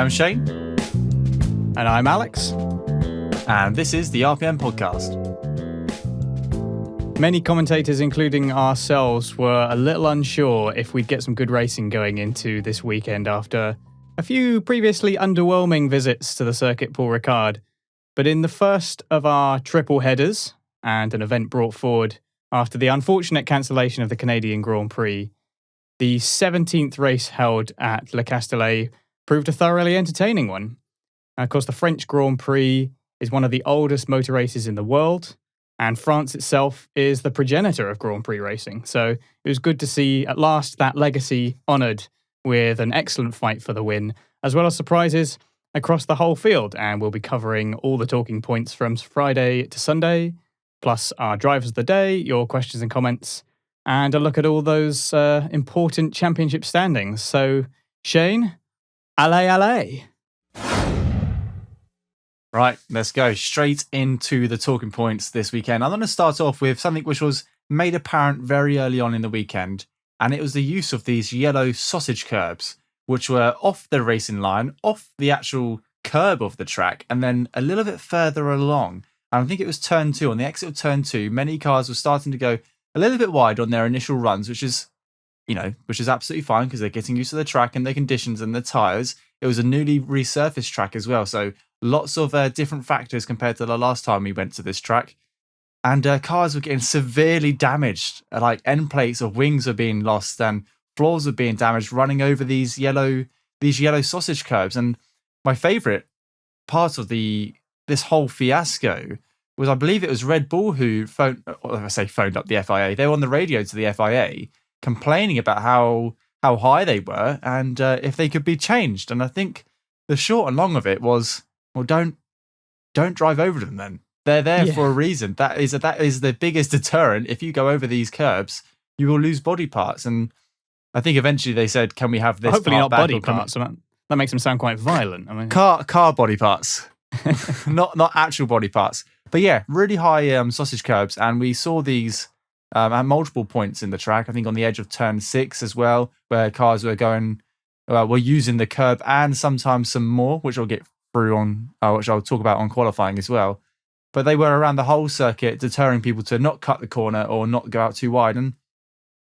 I'm Shane. And I'm Alex. And this is the RPM Podcast. Many commentators, including ourselves, were a little unsure if we'd get some good racing going into this weekend after a few previously underwhelming visits to the circuit Paul Ricard. But in the first of our triple headers, and an event brought forward after the unfortunate cancellation of the Canadian Grand Prix, the 17th race held at Le Castellet proved a thoroughly entertaining one. And of course, the French Grand Prix is one of the oldest motor races in the world, and France itself is the progenitor of Grand Prix racing. So it was good to see at last that legacy honoured with an excellent fight for the win, as well as surprises across the whole field. And we'll be covering all the talking points from Friday to Sunday, plus our drivers of the day, your questions and comments, and a look at all those important championship standings. So, Shane, allez. Right, let's go straight into the talking points this weekend. I'm going to start off with something which was made apparent very early on in the weekend, and it was the use of these yellow sausage curbs, which were off the racing line, off the actual curb of the track, and then a little bit further along. And I think it was turn 2. On the exit of turn 2, many cars were starting to go a little bit wide on their initial runs, which is absolutely fine because they're getting used to the track and the conditions and the tyres. It was a newly resurfaced track as well, so lots of different factors compared to the last time we went to this track. And cars were getting severely damaged. Like end plates or wings were being lost and floors were being damaged, running over these yellow sausage curbs. And my favourite part of this whole fiasco was, I believe it was Red Bull who phoned up the FIA. They were on the radio to the FIA complaining about how high they were and if they could be changed. And I think the short and long of it was, well, don't drive over them then. They're there for a reason. That is the biggest deterrent. If you go over these curbs, you will lose body parts. And I think eventually they said, can we have this hopefully part not body back? parts. That makes them sound quite violent. I mean, car body parts. not actual body parts. But yeah, really high sausage curbs. And we saw these at multiple points in the track. I think on the edge of turn 6 as well, where cars were using the curb and sometimes some more, which I'll get through on, which I'll talk about on qualifying as well. But they were around the whole circuit, deterring people to not cut the corner or not go out too wide. And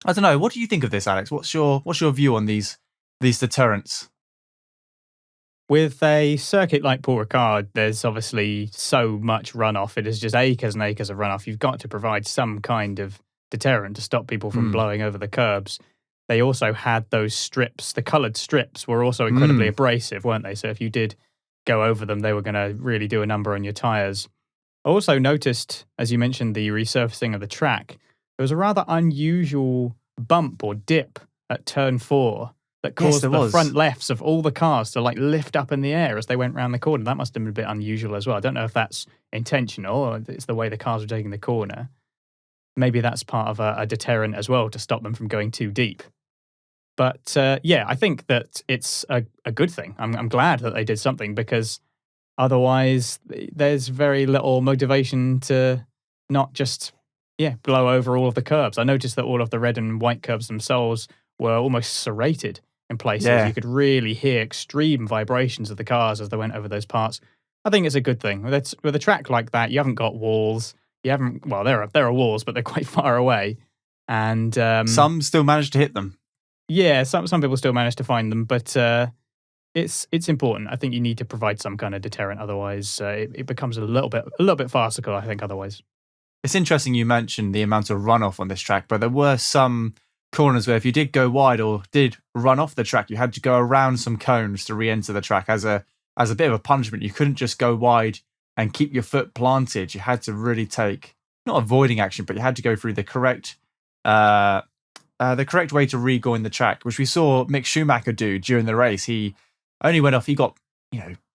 I don't know, what do you think of this, Alex? What's your view on these deterrents? With a circuit like Paul Ricard, there's obviously so much runoff. It is just acres and acres of runoff. You've got to provide some kind of deterrent to stop people from blowing over the curbs. They also had those strips. The coloured strips were also incredibly abrasive, weren't they? So if you did go over them, they were going to really do a number on your tyres. I also noticed, as you mentioned, the resurfacing of the track. There was a rather unusual bump or dip at turn 4 that caused the front lefts of all the cars to lift up in the air as they went round the corner. That must have been a bit unusual as well. I don't know if that's intentional or it's the way the cars were taking the corner. Maybe that's part of a deterrent as well to stop them from going too deep. But I think that it's a good thing. I'm glad that they did something, because otherwise there's very little motivation to not just blow over all of the curbs. I noticed that all of the red and white curbs themselves were almost serrated in places. You could really hear extreme vibrations of the cars as they went over those parts. I think it's a good thing. With a track like that, you haven't got walls. There are walls, but they're quite far away. And some still manage to hit them. Yeah, some people still manage to find them, but it's important. I think you need to provide some kind of deterrent. Otherwise, it becomes a little bit farcical, I think, otherwise. It's interesting you mentioned the amount of runoff on this track, but there were some corners where if you did go wide or did run off the track, you had to go around some cones to re-enter the track as a bit of a punishment. You couldn't just go wide and keep your foot planted. You had to really take, not avoiding action, but you had to go through the correct way to rejoin the track, which we saw Mick Schumacher do during the race. He only went off, he got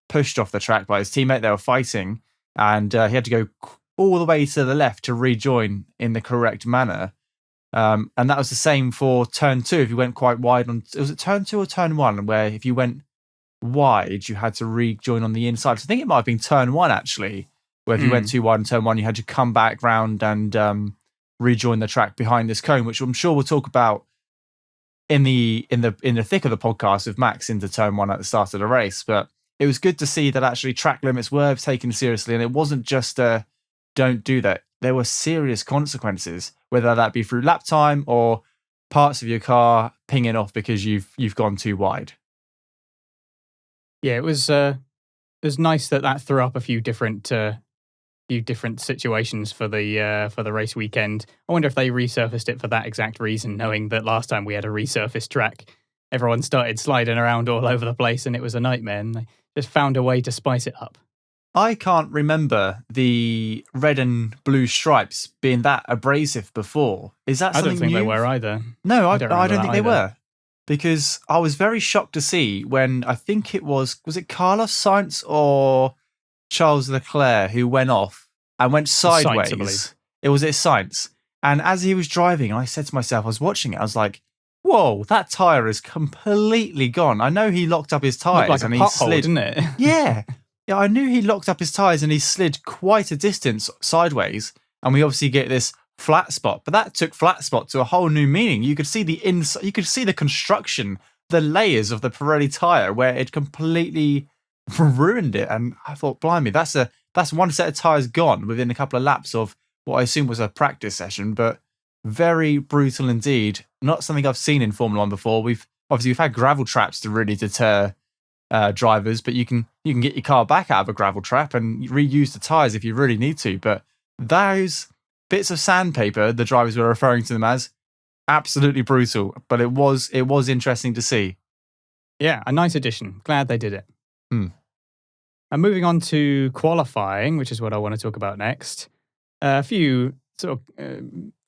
pushed off the track by his teammate. They were fighting, and he had to go all the way to the left to rejoin in the correct manner. And that was the same for turn 2. If you went quite wide was it turn 2 or turn 1, where if you went wide, you had to rejoin on the inside. So I think it might have been turn 1 actually, where if you went too wide in turn 1, you had to come back round and rejoin the track behind this cone, which I'm sure we'll talk about in the thick of the podcast with Max into turn one at the start of the race. But it was good to see that actually track limits were taken seriously, and it wasn't just a don't do that. There were serious consequences, whether that be through lap time or parts of your car pinging off because you've gone too wide. Yeah, it was nice that threw up a few different situations for the race weekend. I wonder if they resurfaced it for that exact reason, knowing that last time we had a resurfaced track, everyone started sliding around all over the place and it was a nightmare, and they just found a way to spice it up. I can't remember the red and blue stripes being that abrasive before. Is that something I don't think they were either. No, I don't think they were. Because I was very shocked to see when I think it was it Carlos Sainz or Charles Leclerc who went off and went sideways. Sainz, I believe. It was Sainz. And as he was driving, I said to myself, I was watching it, I was like, whoa, that tyre is completely gone. I know he locked up his tyres like and a he pothole, slid. didn't it? Yeah, I knew he locked up his tyres and he slid quite a distance sideways. And we obviously get this flat spot, but that took flat spot to a whole new meaning. You could see the inside, you could see the construction, the layers of the Pirelli tyre where it completely ruined it. And I thought, blimey, that's one set of tyres gone within a couple of laps of what I assume was a practice session, but very brutal indeed. Not something I've seen in Formula One before. We've had gravel traps to really deter drivers, but you can get your car back out of a gravel trap and reuse the tyres if you really need to. But those bits of sandpaper, the drivers were referring to them as, absolutely brutal. But it was interesting to see. Yeah, a nice addition. Glad they did it. And moving on to qualifying, which is what I want to talk about next. A few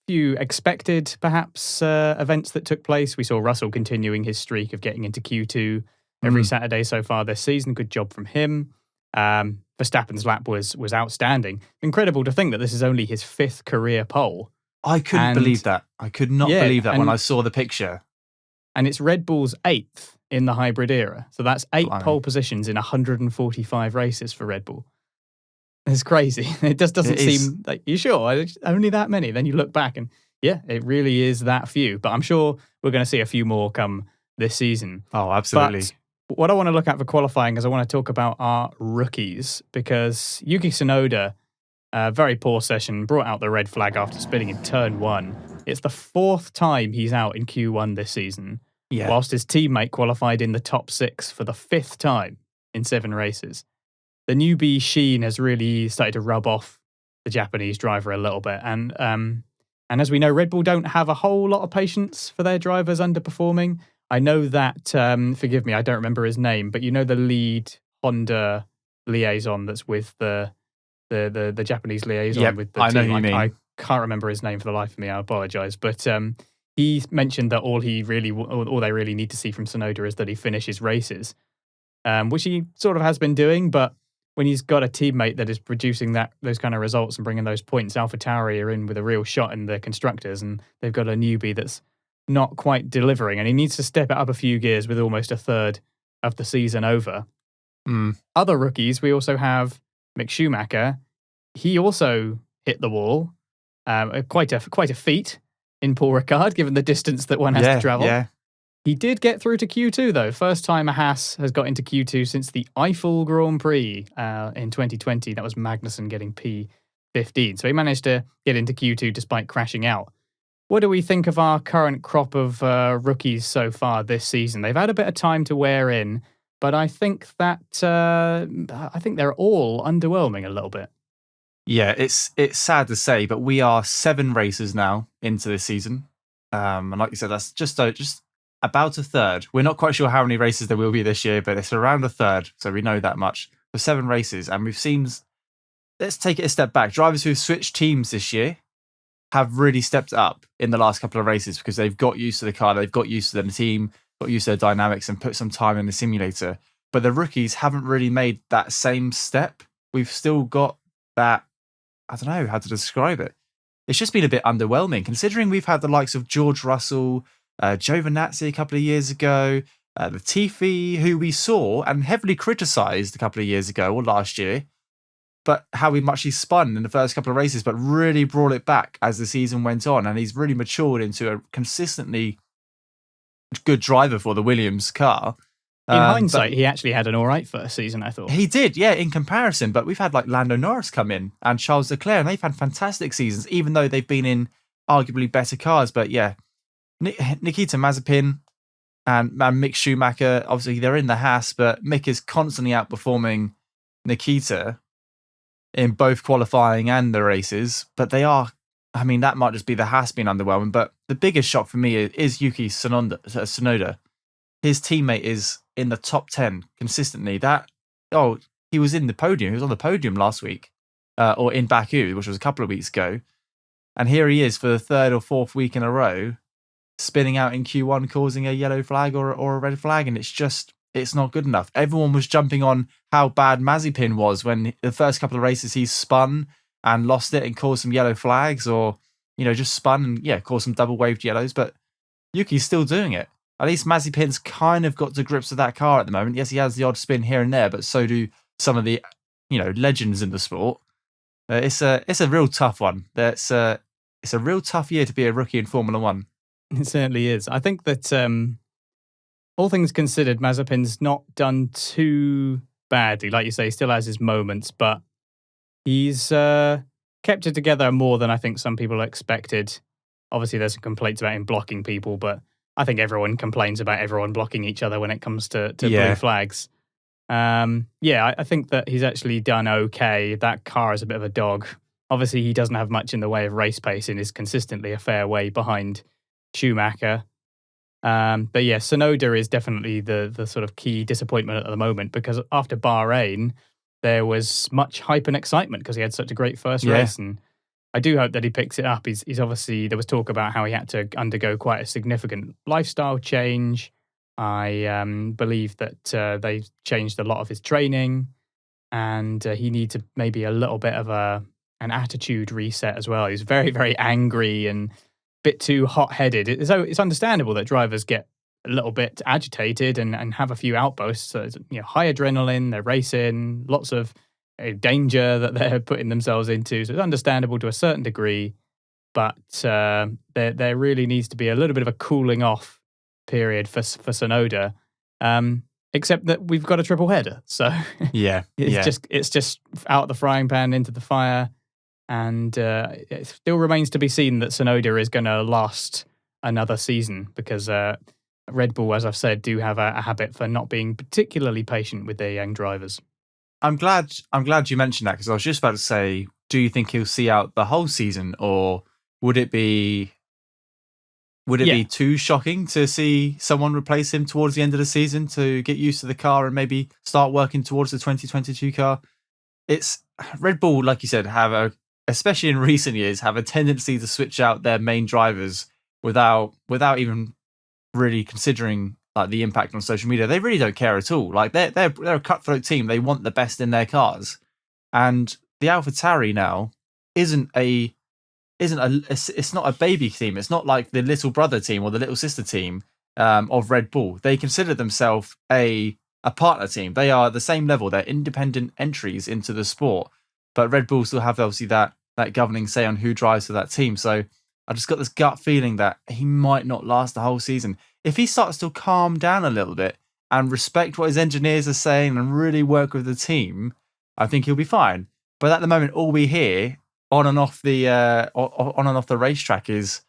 expected, perhaps, events that took place. We saw Russell continuing his streak of getting into Q2 every Saturday so far this season. Good job from him. Verstappen's lap was outstanding. Incredible to think that this is only his 5th career pole. I couldn't believe that. I could not believe that when I saw the picture. And it's Red Bull's 8th in the hybrid era. So that's 8 pole positions in 145 races for Red Bull. It's crazy. It just doesn't seem like, you sure? Only that many? Then you look back and yeah, it really is that few. But I'm sure we're going to see a few more come this season. Oh, absolutely. But what I want to look at for qualifying is I want to talk about our rookies, because Yuki Tsunoda, very poor session, brought out the red flag after spinning in turn 1. It's the 4th time he's out in Q1 this season, whilst his teammate qualified in the top 6 for the 5th time in 7 races. The newbie sheen has really started to rub off the Japanese driver a little bit. And as we know, Red Bull don't have a whole lot of patience for their drivers underperforming. I know that, forgive me, I don't remember his name, but you know the lead Honda liaison that's with the Japanese liaison with the team. I know who you mean. I can't remember his name for the life of me. I apologize. But he mentioned that all they really need to see from Tsunoda is that he finishes races, which he sort of has been doing. But when he's got a teammate that is producing those kind of results and bringing those points, AlphaTauri are in with a real shot in the constructors, and they've got a newbie that's not quite delivering, and he needs to step it up a few gears with almost a third of the season over. Other rookies, we also have Mick Schumacher. He also hit the wall. Quite a feat in Paul Ricard, given the distance that one has to travel. Yeah. He did get through to Q2, though. First time a Haas has got into Q2 since the Eiffel Grand Prix in 2020. That was Magnussen getting P15. So he managed to get into Q2 despite crashing out. What do we think of our current crop of rookies so far this season? They've had a bit of time to wear in, but I think that they're all underwhelming a little bit. Yeah, it's sad to say, but we are 7 races now into this season, and like you said, that's just about a third. We're not quite sure how many races there will be this year, but it's around a third, so we know that much. For 7 races, and we've seen. Let's take it a step back. Drivers who've switched teams this year have really stepped up in the last couple of races because they've got used to the car, they've got used to the team, got used to their dynamics and put some time in the simulator. But the rookies haven't really made that same step. We've still got that, I don't know how to describe it. It's just been a bit underwhelming considering we've had the likes of George Russell, Giovinazzi a couple of years ago, Latifi, who we saw and heavily criticised a couple of years ago or last year, but how much he spun in the first couple of races, but really brought it back as the season went on. And he's really matured into a consistently good driver for the Williams car. In hindsight, he actually had an all right first season, I thought. He did, yeah, in comparison. But we've had like Lando Norris come in and Charles Leclerc, and they've had fantastic seasons, even though they've been in arguably better cars. But yeah, Nikita Mazepin and Mick Schumacher, obviously they're in the Haas, but Mick is constantly outperforming Nikita in both qualifying and the races. But they are, I mean, that might just be the Haas being underwhelming. But the biggest shock for me is Yuki Tsunoda. His teammate is in the top 10 consistently. He was in the podium. He was on the podium last week, or in Baku, which was a couple of weeks ago. And here he is for the third or fourth week in a row, spinning out in Q1, causing a yellow flag or a red flag. And it's not good enough. Everyone was jumping on how bad Mazepin was when the first couple of races he spun and lost it and caused some yellow flags, or, just spun and, caused some double waved yellows. But Yuki's still doing it. At least Mazepin's kind of got to grips with that car at the moment. Yes, he has the odd spin here and there, but so do some of the, legends in the sport. It's a real tough one. It's a real tough year to be a rookie in Formula One. It certainly is. I think that all things considered, Mazepin's not done too badly. Like you say, he still has his moments, but he's kept it together more than I think some people expected. Obviously, there's some complaints about him blocking people, but I think everyone complains about everyone blocking each other when it comes to blue flags. I think that he's actually done okay. That car is a bit of a dog. Obviously, he doesn't have much in the way of race pace and is consistently a fair way behind Schumacher. But yeah, Tsunoda is definitely the sort of key disappointment at the moment, because after Bahrain, there was much hype and excitement because he had such a great first race, and I do hope that he picks it up. He's obviously, there was talk about how he had to undergo quite a significant lifestyle change. I believe that they changed a lot of his training, and he needs maybe a little bit of an attitude reset as well. He's very, very angry and a bit too hot-headed. So it's understandable that drivers get a little bit agitated and have a few outbursts. So it's, high adrenaline, they're racing, lots of danger that they're putting themselves into. So it's understandable to a certain degree, but there really needs to be a little bit of a cooling off period for Tsunoda. Except that we've got a triple header, so it's just out of the frying pan into the fire, and it still remains to be seen that Tsunoda is going to last another season, because Red Bull, as I've said, do have a habit for not being particularly patient with their young drivers. I'm glad you mentioned that, because I was just about to say, do you think he'll see out the whole season, or would it be too shocking to see someone replace him towards the end of the season to get used to the car and maybe start working towards the 2022 car? It's Red Bull, like you said, especially in recent years, have a tendency to switch out their main drivers without even really considering like the impact on social media. They really don't care at all. Like they're a cutthroat team. They want the best in their cars, and the AlphaTauri now it's not a baby team. It's not like the little brother team or the little sister team of Red Bull. They consider themselves a partner team. They are the same level. They're independent entries into the sport, but Red Bull still have obviously that governing say on who drives for that team. So I just got this gut feeling that he might not last the whole season. If he starts to calm down a little bit and respect what his engineers are saying and really work with the team, I think he'll be fine. But at the moment, all we hear on and off the racetrack is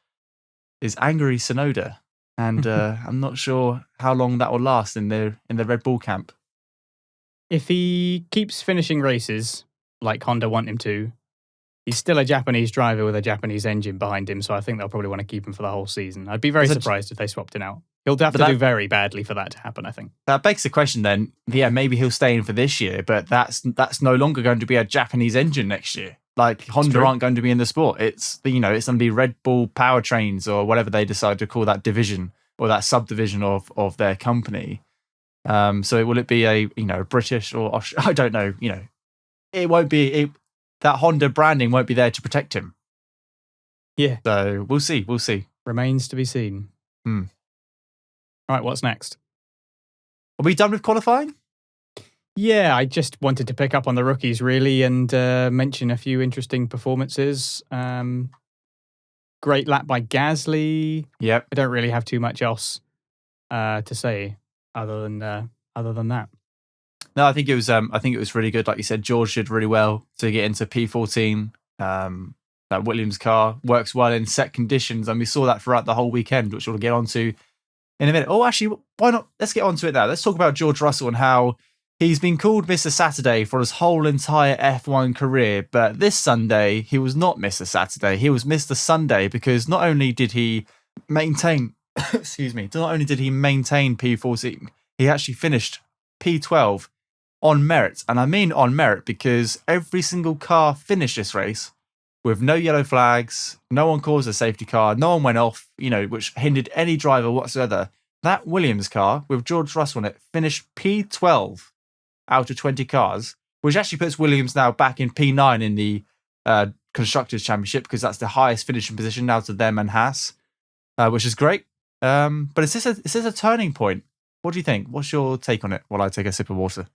angry Tsunoda, and I'm not sure how long that will last in the Red Bull camp. If he keeps finishing races like Honda want him to, he's still a Japanese driver with a Japanese engine behind him, so I think they'll probably want to keep him for the whole season. I'd be very surprised if they swapped him out. He'll have to do very badly for that to happen, I think. That begs the question then, maybe he'll stay in for this year, but that's no longer going to be a Japanese engine next year. Like Honda aren't going to be in the sport. It's it's going to be Red Bull powertrains or whatever they decide to call that division or that subdivision of their company. So will it be a British or I don't know. It won't be that Honda branding won't be there to protect him. Yeah. So we'll see. Remains to be seen. All right, what's next? Are we done with qualifying? Yeah, I just wanted to pick up on the rookies, really, and mention a few interesting performances. Great lap by Gasly. Yep. I don't really have too much else to say other than that. No, I think it was really good. Like you said, George did really well to get into P14. That Williams car works well in set conditions, and we saw that throughout the whole weekend, which we'll get onto in a minute. Oh, actually, why not? Let's get onto it now. Let's talk about George Russell and how he's been called Mr. Saturday for his whole entire F1 career, but this Sunday he was not Mr. Saturday. He was Mr. Sunday, because not only did he maintain, not only did he maintain P14, he actually finished P12 on merit. And I mean on merit because every single car finished this race with no yellow flags, no one caused a safety car, no one went off, which hindered any driver whatsoever. That Williams car with George Russell on it finished P12 out of 20 cars, which actually puts Williams now back in P9 in the Constructors' Championship, because that's the highest finishing position now to them and Haas, which is great. But is this a turning point? What do you think? What's your take on it while I take a sip of water?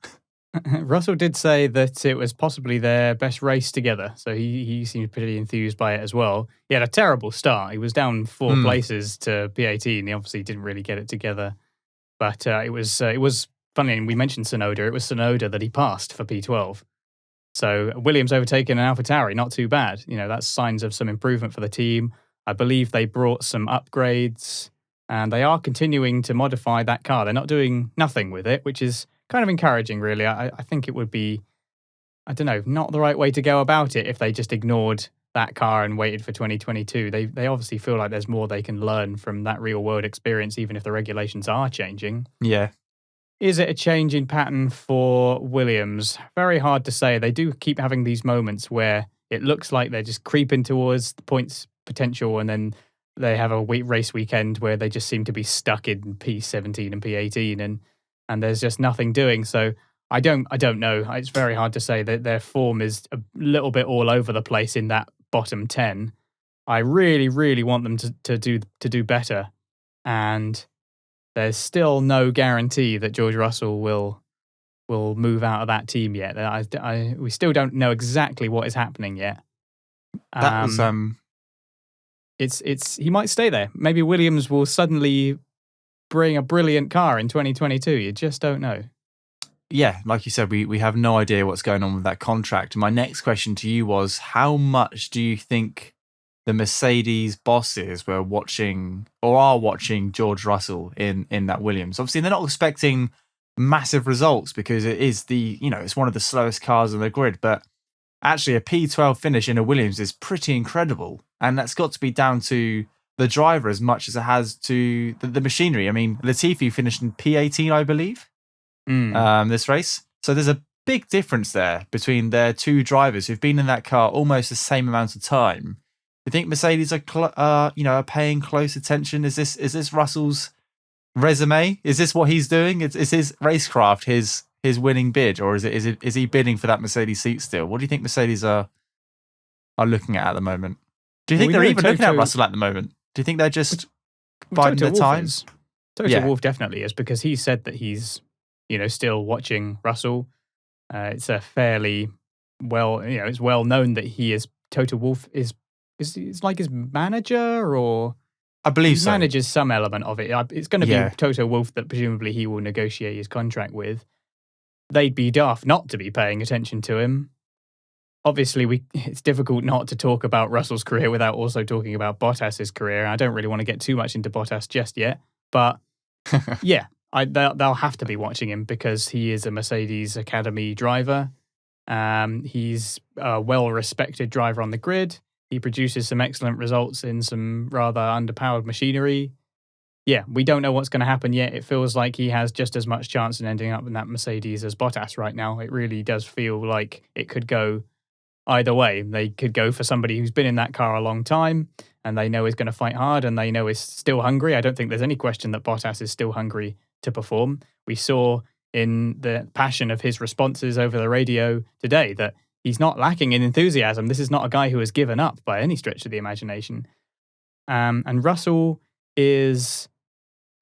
Russell did say that it was possibly their best race together, so he seemed pretty enthused by it as well. He had a terrible start. He was down 4 places to P18. He obviously didn't really get it together, but it was funny. And we mentioned Tsunoda. It was Tsunoda that he passed for P12. So Williams overtaken an AlphaTauri, not too bad. That's signs of some improvement for the team. I believe they brought some upgrades, and they are continuing to modify that car. They're not doing nothing with it, which is kind of encouraging, really. I think it would be, I don't know, not the right way to go about it if they just ignored that car and waited for 2022. They obviously feel like there's more they can learn from that real-world experience, even if the regulations are changing. Yeah. Is it a change in pattern for Williams? Very hard to say. They do keep having these moments where it looks like they're just creeping towards the points potential, and then they have a race weekend where they just seem to be stuck in P17 and P18, and there's just nothing doing. So I don't know. It's very hard to say. That their form is a little bit all over the place in that bottom 10. I really, really want them to do better, and there's still no guarantee that George Russell will move out of that team yet. We still don't know exactly what is happening yet. That was It's he might stay there. Maybe Williams will suddenly bring a brilliant car in 2022. You just don't know. Yeah, like you said, we have no idea what's going on with that contract. My next question to you was, how much do you think the Mercedes bosses were watching or are watching George Russell in that Williams? Obviously, they're not expecting massive results because it is it's one of the slowest cars on the grid, but actually a P12 finish in a Williams is pretty incredible. And that's got to be down to the driver as much as it has to the machinery. I mean, Latifi finished in P18, I believe, this race. So there's a big difference there between their two drivers who've been in that car almost the same amount of time. Do you think Mercedes are paying close attention? Is this Russell's resume? Is this what he's doing? Is his racecraft his winning bid, or is he bidding for that Mercedes seat still? What do you think Mercedes are looking at the moment? Do you think they're even looking at Russell at the moment? Do you think they're just biding their time? Toto Wolff definitely is, because he said that he's still watching Russell. It's a fairly it's well known that he is Toto Wolff is like his manager, or I believe so. Manages some element of it. It's going to be Toto Wolff that presumably he will negotiate his contract with. They'd be daft not to be paying attention to him. Obviously, it's difficult not to talk about Russell's career without also talking about Bottas's career. I don't really want to get too much into Bottas just yet, but yeah, they'll have to be watching him because he is a Mercedes Academy driver. He's a well-respected driver on the grid. He produces some excellent results in some rather underpowered machinery. Yeah, we don't know what's going to happen yet. It feels like he has just as much chance in ending up in that Mercedes as Bottas right now. It really does feel like it could go either way. They could go for somebody who's been in that car a long time and they know is going to fight hard and they know is still hungry. I don't think there's any question that Bottas is still hungry to perform. We saw in the passion of his responses over the radio today that he's not lacking in enthusiasm. This is not a guy who has given up by any stretch of the imagination. And Russell he's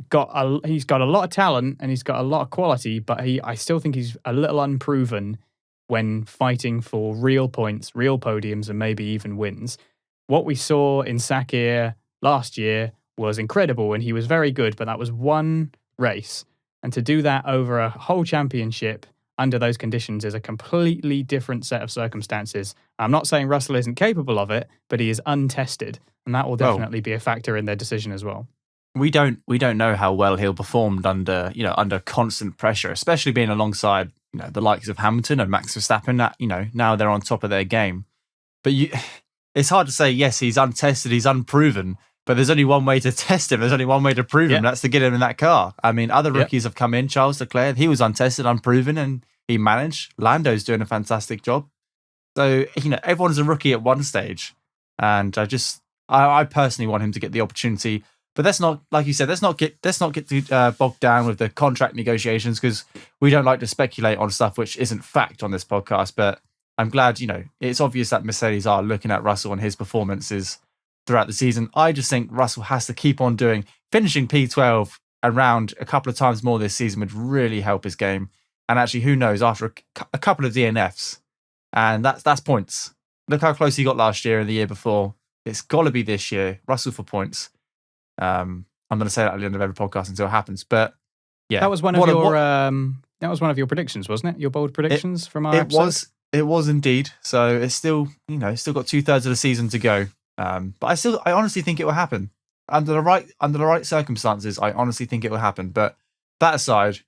got a lot of talent and he's got a lot of quality, but I still think he's a little unproven when fighting for real points, real podiums, and maybe even wins. What we saw in Sakir last year was incredible and he was very good, but that was one race. And to do that over a whole championship under those conditions is a completely different set of circumstances. I'm not saying Russell isn't capable of it, but he is untested, and that will definitely be a factor in their decision as well. We don't know how well he'll perform under constant pressure, especially being alongside the likes of Hamilton and Max Verstappen. That now they're on top of their game. But it's hard to say. Yes, he's untested, he's unproven. But there's only one way to test him. There's only one way to prove him. That's to get him in that car. I mean, other rookies have come in. Charles Leclerc, he was untested, unproven, and he managed. Lando's doing a fantastic job. So everyone's a rookie at one stage, and I personally want him to get the opportunity. But let's not, like you said, let's not get bogged down with the contract negotiations, because we don't like to speculate on stuff which isn't fact on this podcast. But I'm glad, it's obvious that Mercedes are looking at Russell and his performances throughout the season. I just think Russell has to keep on finishing P12 around a couple of times more this season would really help his game. And actually, who knows, after a couple of DNFs, and that's points. Look how close he got last year and the year before. It's got to be this year, Russell for points. I'm going to say that at the end of every podcast until it happens. But yeah, that was one of your predictions, wasn't it? Your bold predictions from our episode? It was indeed. So it's still still got 2/3 of the season to go. But I honestly think it will happen under the right circumstances. I honestly think it will happen. But that aside,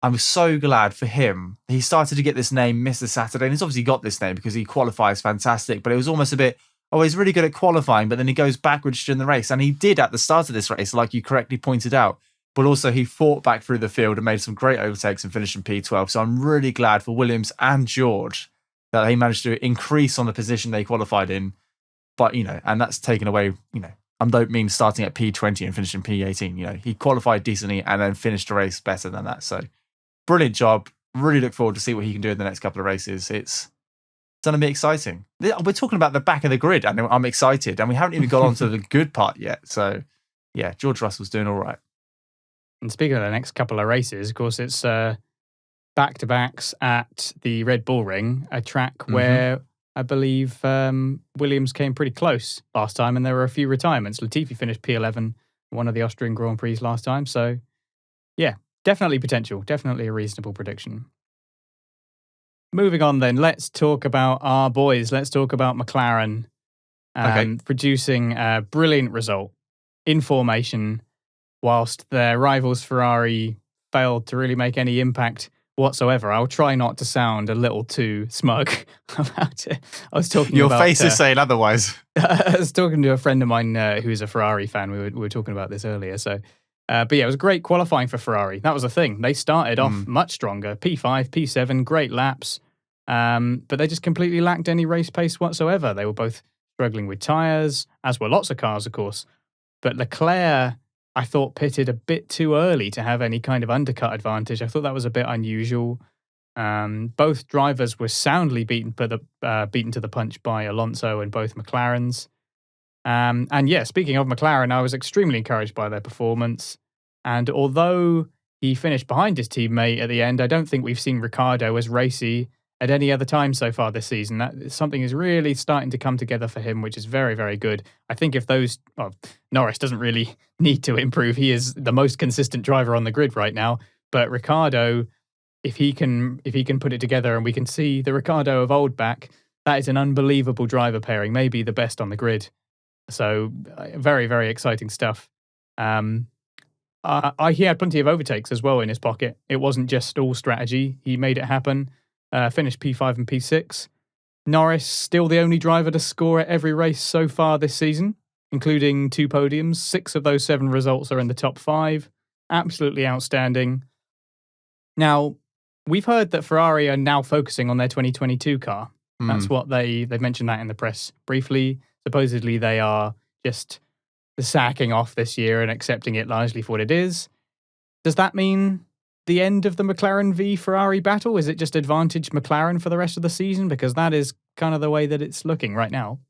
I'm so glad for him. He started to get this name, Mr. Saturday, and he's obviously got this name because he qualifies fantastic. But it was almost a bit, he's really good at qualifying, but then he goes backwards during the race, and he did at the start of this race, like you correctly pointed out. But also he fought back through the field and made some great overtakes and finished in P12. So I'm really glad for Williams and George that they managed to increase on the position they qualified in. But, and that's taken away, I don't mean starting at P20 and finishing P18. He qualified decently and then finished the race better than that. So brilliant job. Really look forward to see what he can do in the next couple of races. It's going to be exciting. We're talking about the back of the grid, and I'm excited. And we haven't even got on to the good part yet. So, yeah, George Russell's doing all right. And speaking of the next couple of races, of course, it's back-to-backs at the Red Bull Ring, a track where I believe Williams came pretty close last time, and there were a few retirements. Latifi finished P11, one of the Austrian Grand Prix last time. So, yeah, definitely potential. Definitely a reasonable prediction. Moving on then, let's talk about our boys. Let's talk about McLaren producing a brilliant result in formation, whilst their rivals Ferrari failed to really make any impact whatsoever. I'll try not to sound a little too smug about it. I was talking Your about... face is saying otherwise. I was talking to a friend of mine who's a Ferrari fan. We were talking about this earlier. So, but yeah, it was great qualifying for Ferrari. That was the thing. They started off much stronger. P5, P7, great laps. But they just completely lacked any race pace whatsoever. They were both struggling with tyres, as were lots of cars, of course. But Leclerc, I thought, pitted a bit too early to have any kind of undercut advantage. I thought that was a bit unusual. Both drivers were soundly beaten to the punch by Alonso and both McLarens. And yeah, speaking of McLaren, I was extremely encouraged by their performance. And although he finished behind his teammate at the end, I don't think we've seen Ricciardo as racy at any other time so far this season. That something is really starting to come together for him, which is very, very good. I think Norris doesn't really need to improve. He is the most consistent driver on the grid right now. But Ricciardo, if he can put it together and we can see the Ricciardo of old back, that is an unbelievable driver pairing, maybe the best on the grid. So very, very exciting stuff. He had plenty of overtakes as well in his pocket. It wasn't just all strategy. He made it happen. Finished P5 and P6. Norris, still the only driver to score at every race so far this season, including 2 podiums. 6 of those 7 results are in the top 5. Absolutely outstanding. Now, we've heard that Ferrari are now focusing on their 2022 car. That's what they mentioned that in the press briefly. Supposedly they are just sacking off this year and accepting it largely for what it is. Does that mean the end of the McLaren v Ferrari battle? Is it just advantage McLaren for the rest of the season? Because that is kind of the way that it's looking right now.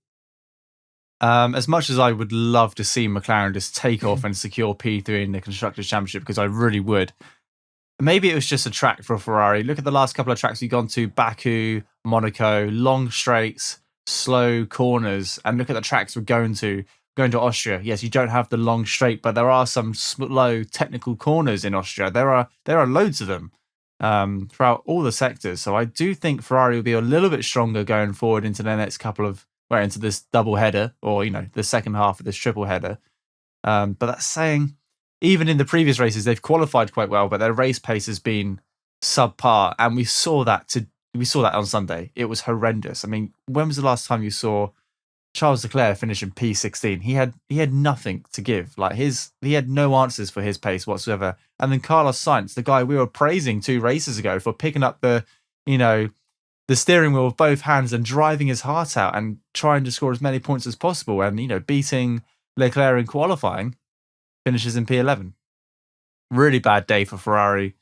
As much as I would love to see McLaren just take off and secure P3 in the Constructors' Championship, because I really would, maybe it was just a track for Ferrari. Look at the last couple of tracks we've gone to, Baku, Monaco, long straights, slow corners, and look at the tracks we're going to. going to Austria, yes, you don't have the long straight, but there are some slow technical corners in Austria. There are loads of them throughout all the sectors. So I do think Ferrari will be a little bit stronger going forward into the next into this double header, or the second half of this triple header. But that's saying, even in the previous races, they've qualified quite well, but their race pace has been subpar, and we saw that on Sunday. It was horrendous. I mean, when was the last time you saw Charles Leclerc finish in P16? He had nothing to give. Like he had no answers for his pace whatsoever. And then Carlos Sainz, the guy we were praising 2 races ago for picking up the steering wheel with both hands and driving his heart out and trying to score as many points as possible, and beating Leclerc in qualifying, finishes in P11. Really bad day for Ferrari.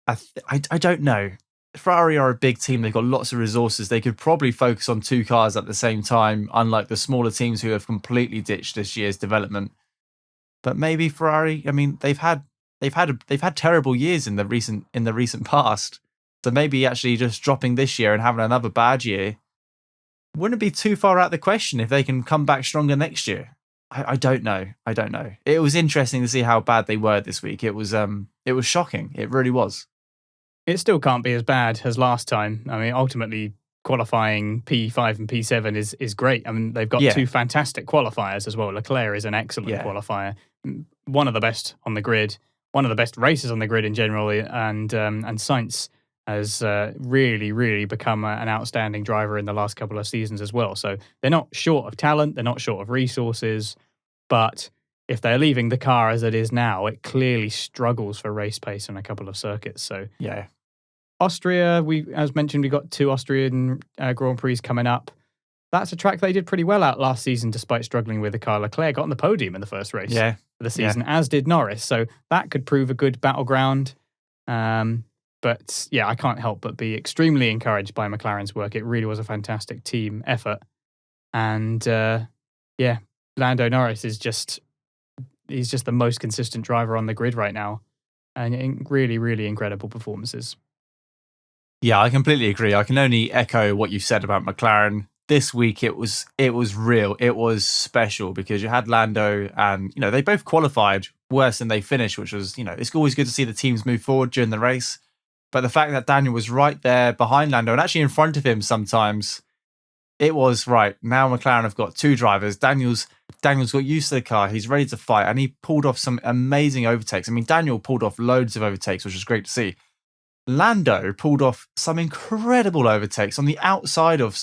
I don't know. Ferrari are a big team. They've got lots of resources. They could probably focus on 2 cars at the same time, unlike the smaller teams who have completely ditched this year's development. But maybe Ferrari, I mean, they've had terrible years in the recent past. So maybe actually just dropping this year and having another bad year wouldn't be too far out of the question if they can come back stronger next year. I don't know. It was interesting to see how bad they were this week. It was shocking. It really was. It still can't be as bad as last time. I mean, ultimately, qualifying P5 and P7 is great. I mean, they've got 2 fantastic qualifiers as well. Leclerc is an excellent qualifier, one of the best on the grid, one of the best races on the grid in general, and Sainz has really, really become an outstanding driver in the last couple of seasons as well. So they're not short of talent, they're not short of resources, but if they're leaving the car as it is now, it clearly struggles for race pace on a couple of circuits. So yeah. Austria, as mentioned, we got 2 Austrian Grand Prix coming up. That's a track they did pretty well at last season, despite struggling with the car. Leclerc got on the podium in the first race of the season, as did Norris. So that could prove a good battleground. But yeah, I can't help but be extremely encouraged by McLaren's work. It really was a fantastic team effort. And Lando Norris he's just the most consistent driver on the grid right now. And really, really incredible performances. Yeah, I completely agree. I can only echo what you said about McLaren. This week it was real. It was special because you had Lando and, they both qualified worse than they finished, which was, it's always good to see the teams move forward during the race. But the fact that Daniel was right there behind Lando and actually in front of him sometimes, it was right. Now McLaren have got 2 drivers. Daniel's got used to the car. He's ready to fight. And he pulled off some amazing overtakes. I mean, Daniel pulled off loads of overtakes, which was great to see. Lando pulled off some incredible overtakes on the outside of,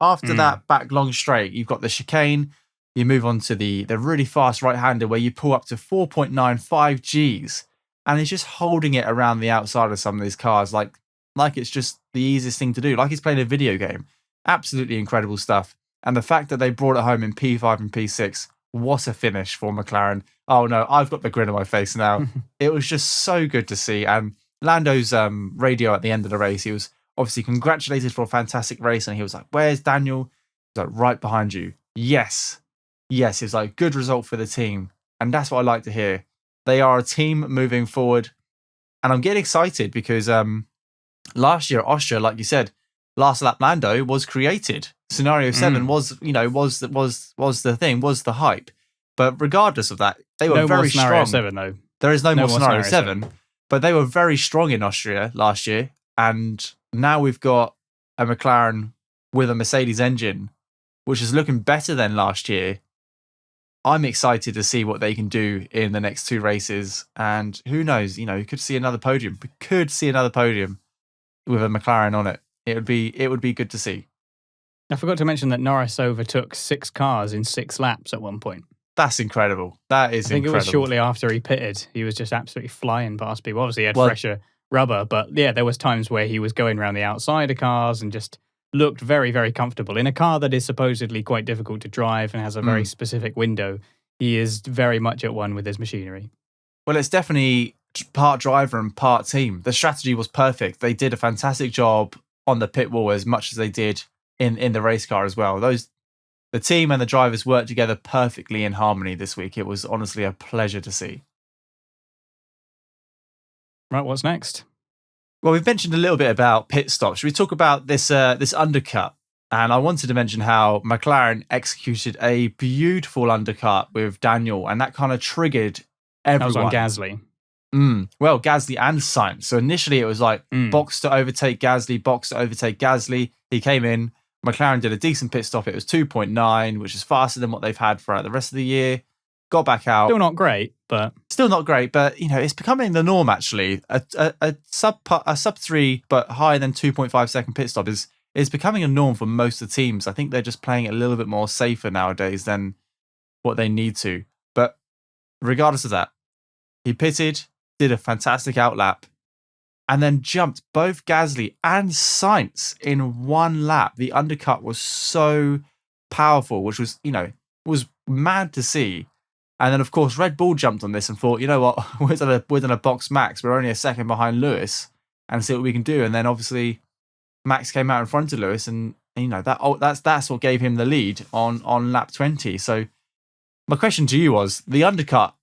after that back long straight, you've got the chicane. You move on to the really fast right-hander where you pull up to 4.95 Gs. And he's just holding it around the outside of some of these cars like it's just the easiest thing to do, like he's playing a video game. Absolutely incredible stuff. And the fact that they brought it home in P5 and P6, what a finish for McLaren. Oh no, I've got the grin on my face now. It was just so good to see. And Lando's radio at the end of the race, he was obviously congratulated for a fantastic race. And he was like, "Where's Daniel?" He was like, "Right behind you." Yes. It was like, good result for the team. And that's what I like to hear. They are a team moving forward. And I'm getting excited because last year at Austria, like you said, last lap Lando was created. Scenario 7 was the thing, was the hype. But regardless of that, they were very strong. Scenario 7, though. There is no more Scenario 7. But they were very strong in Austria last year. And now we've got a McLaren with a Mercedes engine, which is looking better than last year. I'm excited to see what they can do in the next 2 races. And who knows, you could see another podium. We could see another podium with a McLaren on it. It would be good to see. I forgot to mention that Norris overtook 6 cars in 6 laps at one point. That's incredible. That is incredible. I think it was shortly after he pitted. He was just absolutely flying past people. Obviously, he had fresher rubber, but yeah, there was times where he was going around the outside of cars and just looked very, very comfortable. In a car that is supposedly quite difficult to drive and has a very specific window, he is very much at one with his machinery. Well, it's definitely part driver and part team. The strategy was perfect. They did a fantastic job on the pit wall as much as they did in the race car as well. The team and the drivers worked together perfectly in harmony this week. It was honestly a pleasure to see. Right, what's next? Well, we've mentioned a little bit about pit stops. Should we talk about this undercut? And I wanted to mention how McLaren executed a beautiful undercut with Daniel, and that kind of triggered everyone. That was on Gasly. Well, Gasly and Sainz. So initially it was like box to overtake Gasly. He came in. McLaren did a decent pit stop. It was 2.9, which is faster than what they've had throughout the rest of the year. Got back out. Still not great, but it's becoming the norm actually. A sub 3 but higher than 2.5 second pit stop is becoming a norm for most of the teams. I think they're just playing it a little bit more safer nowadays than what they need to. But regardless of that, he pitted, did a fantastic outlap, and then jumped both Gasly and Sainz in one lap. The undercut was so powerful, which was, was mad to see. And then, of course, Red Bull jumped on this and thought, you know what, we're going to box Max. We're only a second behind Lewis and see what we can do. And then, obviously, Max came out in front of Lewis, and that's what gave him the lead on lap 20. So my question to you was, the undercut,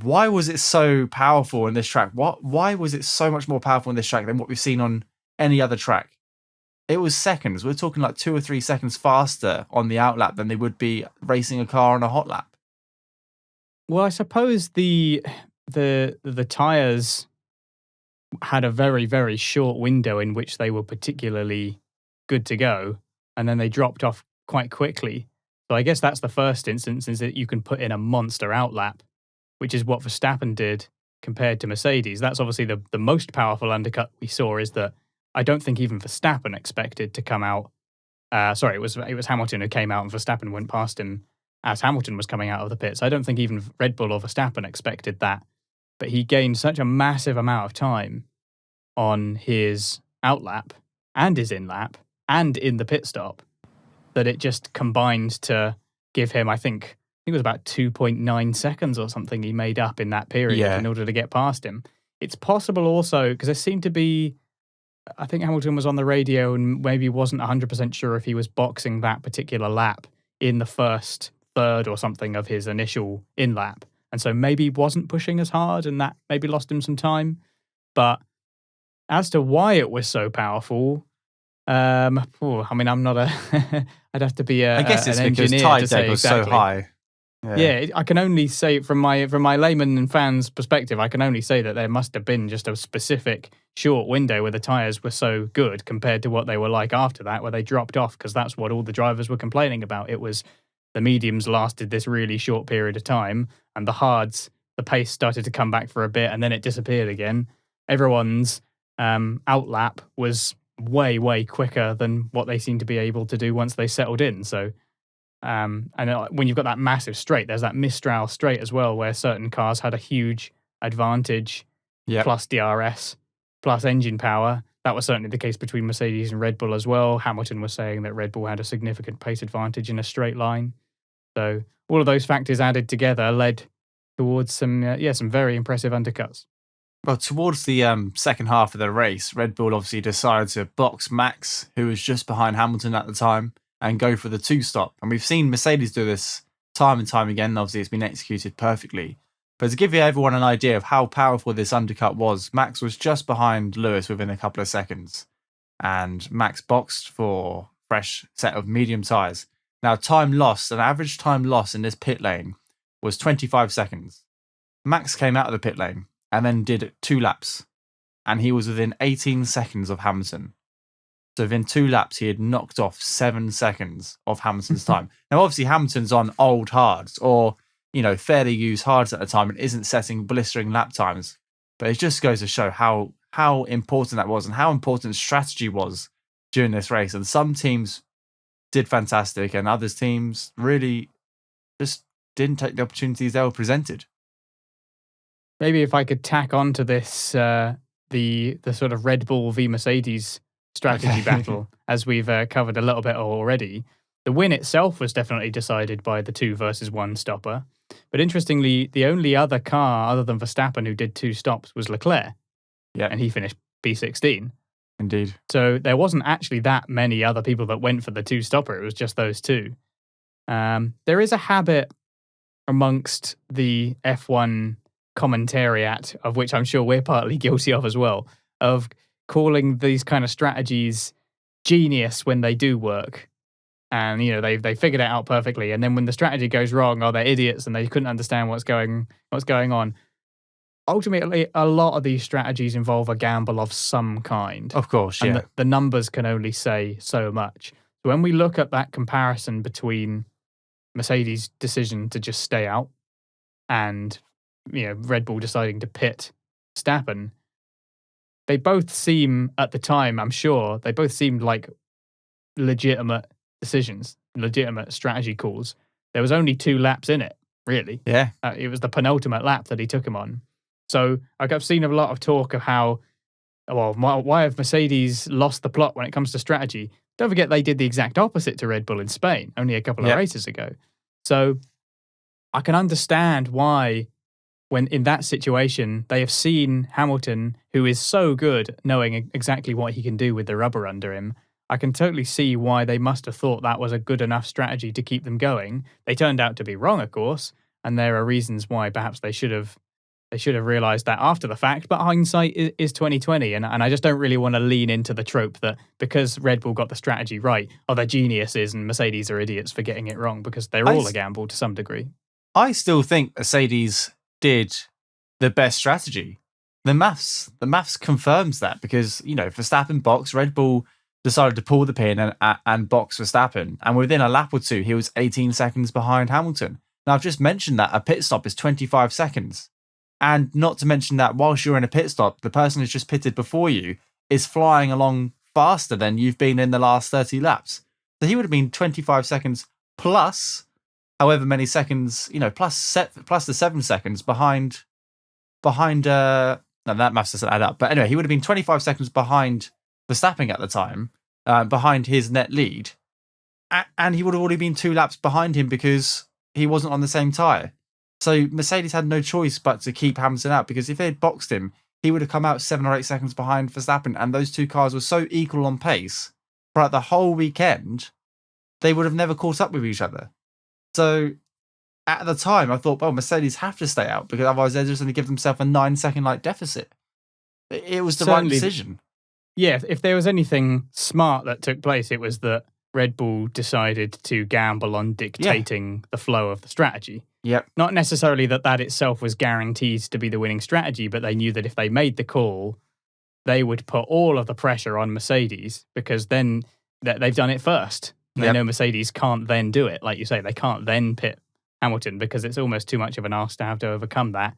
why was it so powerful in this track? Why was it so much more powerful in this track than what we've seen on any other track? It was seconds. We're talking like 2 or 3 seconds faster on the outlap than they would be racing a car on a hot lap. Well, I suppose the tyres had a very, very short window in which they were particularly good to go, and then they dropped off quite quickly. So I guess that's the first instance, is that you can put in a monster outlap, which is what Verstappen did compared to Mercedes. That's obviously the most powerful undercut we saw, is that I don't think even Verstappen expected to come out. Sorry, it was Hamilton who came out and Verstappen went past him as Hamilton was coming out of the pits. I don't think even Red Bull or Verstappen expected that. But he gained such a massive amount of time on his outlap and his in-lap and in the pit stop that it just combined to give him, I think it was about 2.9 seconds or something he made up in that period in order to get past him. It's possible also, because there seemed to be, I think Hamilton was on the radio and maybe wasn't 100% sure if he was boxing that particular lap in the first third or something of his initial in-lap. And so maybe he wasn't pushing as hard, and that maybe lost him some time. But as to why it was so powerful, I'm not I'd have to be I guess it's an because engineer tire to say deck was exactly. so high. Yeah, I can only say from my layman and fans' perspective, I can only say that there must have been just a specific short window where the tyres were so good compared to what they were like after that, where they dropped off, because that's what all the drivers were complaining about. It was the mediums lasted this really short period of time, and the hards, the pace started to come back for a bit, and then it disappeared again. Everyone's outlap was way, way quicker than what they seemed to be able to do once they settled in. So, and when you've got that massive straight, there's that Mistral straight as well, where certain cars had a huge advantage, plus DRS, plus engine power. That was certainly the case between Mercedes and Red Bull as well. Hamilton was saying that Red Bull had a significant pace advantage in a straight line. So all of those factors added together led towards some very impressive undercuts. Well, towards the second half of the race, Red Bull obviously decided to box Max, who was just behind Hamilton at the time, and go for the 2-stop. And we've seen Mercedes do this time and time again. Obviously, it's been executed perfectly. But to give everyone an idea of how powerful this undercut was, Max was just behind Lewis within a couple of seconds. And Max boxed for a fresh set of medium tyres. Now, an average time loss in this pit lane was 25 seconds. Max came out of the pit lane and then did 2 laps. And he was within 18 seconds of Hamilton. So within 2 laps, he had knocked off 7 seconds of Hamilton's time. Now, obviously, Hamilton's on old hards or, fairly used hards at the time and isn't setting blistering lap times. But it just goes to show how important that was and how important strategy was during this race. And some teams did fantastic and others teams really just didn't take the opportunities they were presented. Maybe if I could tack on to this, the sort of Red Bull v Mercedes strategy battle, as we've covered a little bit already. The win itself was definitely decided by the 2 versus 1 stopper. But interestingly, the only other car other than Verstappen who did 2 stops was Leclerc. Yeah. And he finished P16. Indeed. So there wasn't actually that many other people that went for the 2-stopper. It was just those 2. There is a habit amongst the F1 commentariat, of which I'm sure we're partly guilty of as well, of calling these kind of strategies genius when they do work. and they figured it out perfectly. And then when the strategy goes wrong, they're idiots and they couldn't understand what's going on. Ultimately, a lot of these strategies involve a gamble of some kind. Of course, yeah. And the numbers can only say so much. So when we look at that comparison between Mercedes' decision to just stay out and Red Bull deciding to pit Verstappen, they both seem, at the time, I'm sure, they both seemed like legitimate decisions, legitimate strategy calls. There was only 2 laps in it, really. Yeah. It was the penultimate lap that he took him on. So I've seen a lot of talk of how, well, why have Mercedes lost the plot when it comes to strategy? Don't forget they did the exact opposite to Red Bull in Spain only a couple of races ago. So I can understand why, when in that situation, they have seen Hamilton, who is so good knowing exactly what he can do with the rubber under him. I can totally see why they must have thought that was a good enough strategy to keep them going. They turned out to be wrong, of course, and there are reasons why perhaps they should have realised that after the fact, but hindsight is 2020, and I just don't really want to lean into the trope that because Red Bull got the strategy right, they're geniuses and Mercedes are idiots for getting it wrong, because they're all a gamble to some degree. I still think Mercedes did the best strategy. The maths confirms that, because, Verstappen boxed, Red Bull decided to pull the pin and box Verstappen, and within a lap or two, he was 18 seconds behind Hamilton. Now, I've just mentioned that a pit stop is 25 seconds. And not to mention that whilst you're in a pit stop, the person who's just pitted before you is flying along faster than you've been in the last 30 laps. So he would have been 25 seconds plus however many seconds, plus the 7 seconds behind, no, that maths doesn't add up. But anyway, he would have been 25 seconds behind Verstappen at the time, behind his net lead. And he would have already been 2 laps behind him because he wasn't on the same tyre. So Mercedes had no choice but to keep Hamilton out, because if they had boxed him, he would have come out 7 or 8 seconds behind Verstappen, and those 2 cars were so equal on pace throughout the whole weekend, they would have never caught up with each other. So at the time, I thought, well, Mercedes have to stay out, because otherwise they're just going to give themselves a 9-second deficit. It was the right decision. Yeah, if there was anything smart that took place, it was that Red Bull decided to gamble on dictating the flow of the strategy. Yep. Not necessarily that itself was guaranteed to be the winning strategy, but they knew that if they made the call, they would put all of the pressure on Mercedes, because then they've done it first. They know Mercedes can't then do it. Like you say, they can't then pit Hamilton, because it's almost too much of an ask to have to overcome that,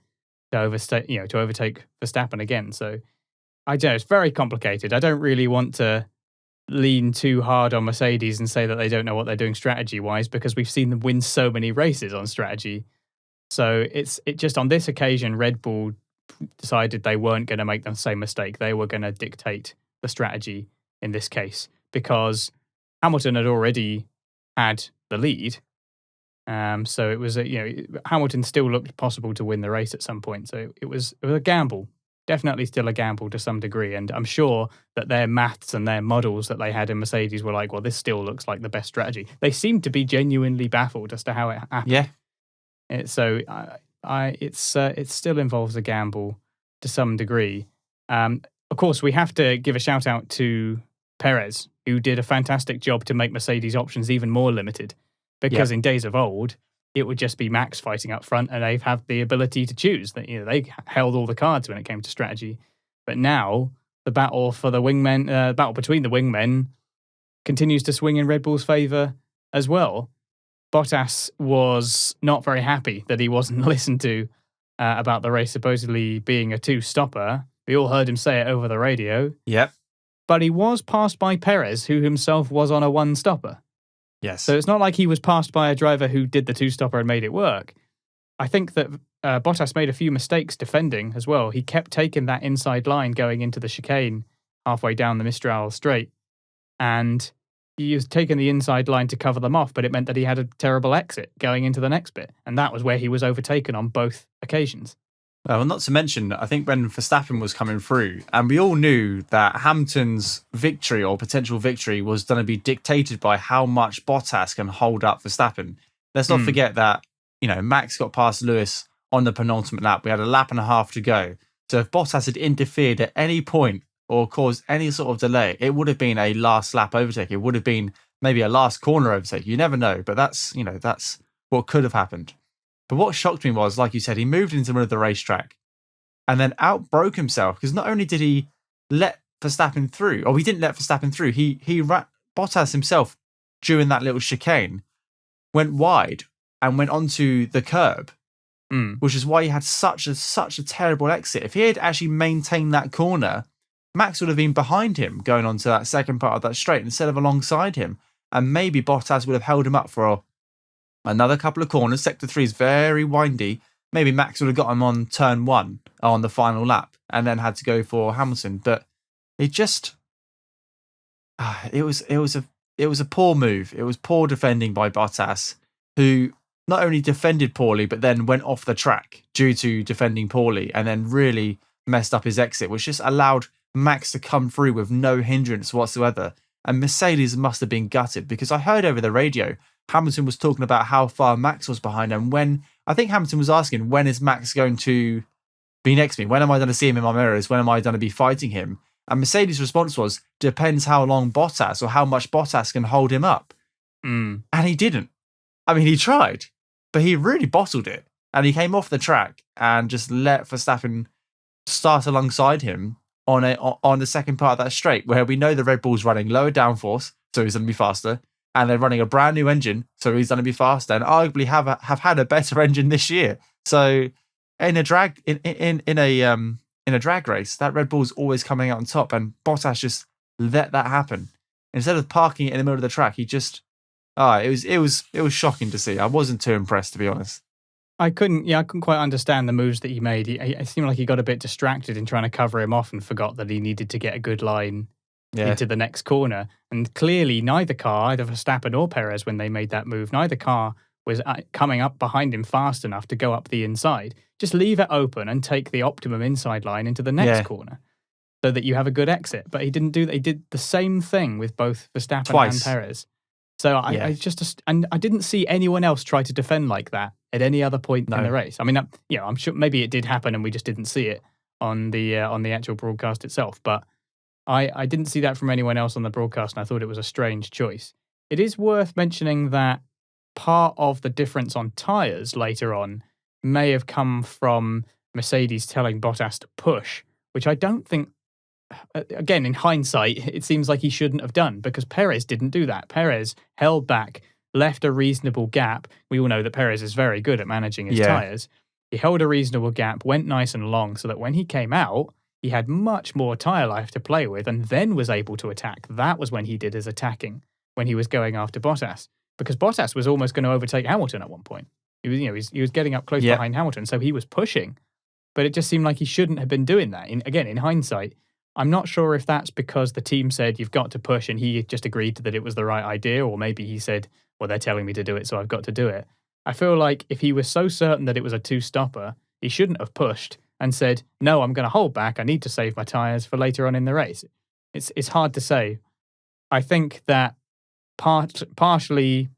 to overtake Verstappen again. So I don't know, it's very complicated. I don't really want to lean too hard on Mercedes and say that they don't know what they're doing strategy-wise, because we've seen them win so many races on strategy. So it just on this occasion, Red Bull decided they weren't going to make the same mistake. They were going to dictate the strategy in this case, because Hamilton had already had the lead. So it was Hamilton still looked possible to win the race at some point. So it was a gamble. Definitely still a gamble to some degree, and I'm sure that their maths and their models that they had in Mercedes were like, well, this still looks like the best strategy. They seemed to be genuinely baffled as to how it happened. Yeah. It still involves a gamble to some degree. Of course, we have to give a shout out to Perez, who did a fantastic job to make Mercedes' options even more limited, because in days of old, it would just be Max fighting up front, and they have the ability to choose. That they held all the cards when it came to strategy. But now the battle for the wingmen, battle between the wingmen, continues to swing in Red Bull's favour as well. Bottas was not very happy that he wasn't listened to about the race supposedly being a 2-stopper. We all heard him say it over the radio. Yep. But he was passed by Perez, who himself was on a 1-stopper. Yes. So it's not like he was passed by a driver who did the 2-stopper and made it work. I think that Bottas made a few mistakes defending as well. He kept taking that inside line going into the chicane halfway down the Mistral straight. And he was taking the inside line to cover them off, but it meant that he had a terrible exit going into the next bit. And that was where he was overtaken on both occasions. Well, not to mention, I think when Verstappen was coming through, and we all knew that Hamilton's victory or potential victory was going to be dictated by how much Bottas can hold up Verstappen. Let's not forget that, Max got past Lewis on the penultimate lap. We had a lap and a half to go. So if Bottas had interfered at any point or caused any sort of delay, it would have been a last lap overtake. It would have been maybe a last corner overtake. You never know, but that's what could have happened. But what shocked me was, like you said, he moved into the middle of the racetrack and then outbroke himself, because not only did he let Verstappen through, or he didn't let Verstappen through, Bottas himself during that little chicane went wide and went onto the curb, which is why he had such a terrible exit. If he had actually maintained that corner, Max would have been behind him going onto that second part of that straight instead of alongside him. And maybe Bottas would have held him up for another couple of corners. Sector 3 is very windy. Maybe Max would have got him on turn 1 on the final lap and then had to go for Hamilton. But it just, it was a poor move. It was poor defending by Bottas, who not only defended poorly, but then went off the track due to defending poorly and then really messed up his exit, which just allowed Max to come through with no hindrance whatsoever. And Mercedes must have been gutted, because I heard over the radio Hamilton was talking about how far Max was behind, and when I think Hamilton was asking, when is Max going to be next to me? When am I going to see him in my mirrors? When am I going to be fighting him? And Mercedes' response was, depends how long Bottas or how much Bottas can hold him up. And he didn't. I mean, he tried, but he really bottled it. And he came off the track and just let Verstappen start alongside him on the second part of that straight, where we know the Red Bull's running lower downforce, so he's going to be faster. And they're running a brand new engine, so he's going to be faster, and arguably have had a better engine this year. So in a drag in a drag race, that Red Bull's always coming out on top, and Bottas just let that happen. Instead of parking it in the middle of the track, he just it was shocking to see. I wasn't too impressed, to be honest. I couldn't quite understand the moves that he made. It seemed like he got a bit distracted in trying to cover him off and forgot that he needed to get a good line into the next corner. And clearly neither car, either Verstappen or Perez, when they made that move, neither car was coming up behind him fast enough to go up the inside. Just leave it open and take the optimum inside line into the next corner so that you have a good exit. But he didn't do that. He did the same thing with both Verstappen and Perez. So I didn't see anyone else try to defend like that at any other point in the race. I mean, I'm sure maybe it did happen and we just didn't see it on the actual broadcast itself. But I didn't see that from anyone else on the broadcast, and I thought it was a strange choice. It is worth mentioning that part of the difference on tyres later on may have come from Mercedes telling Bottas to push, which I don't think, again, in hindsight, it seems like he shouldn't have done, because Perez didn't do that. Perez held back, left a reasonable gap. We all know that Perez is very good at managing his tyres. He held a reasonable gap, went nice and long, so that when he came out, he had much more tyre life to play with and then was able to attack. That was when he did his attacking, when he was going after Bottas, because Bottas was almost going to overtake Hamilton at one point. He was getting up close behind Hamilton, so he was pushing. But it just seemed like he shouldn't have been doing that. In hindsight, I'm not sure if that's because the team said you've got to push and he just agreed that it was the right idea, or maybe he said, well, they're telling me to do it, so I've got to do it. I feel like if he was so certain that it was a two-stopper, he shouldn't have pushed and said, no, I'm going to hold back. I need to save my tyres for later on in the race. It's hard to say. I think that partially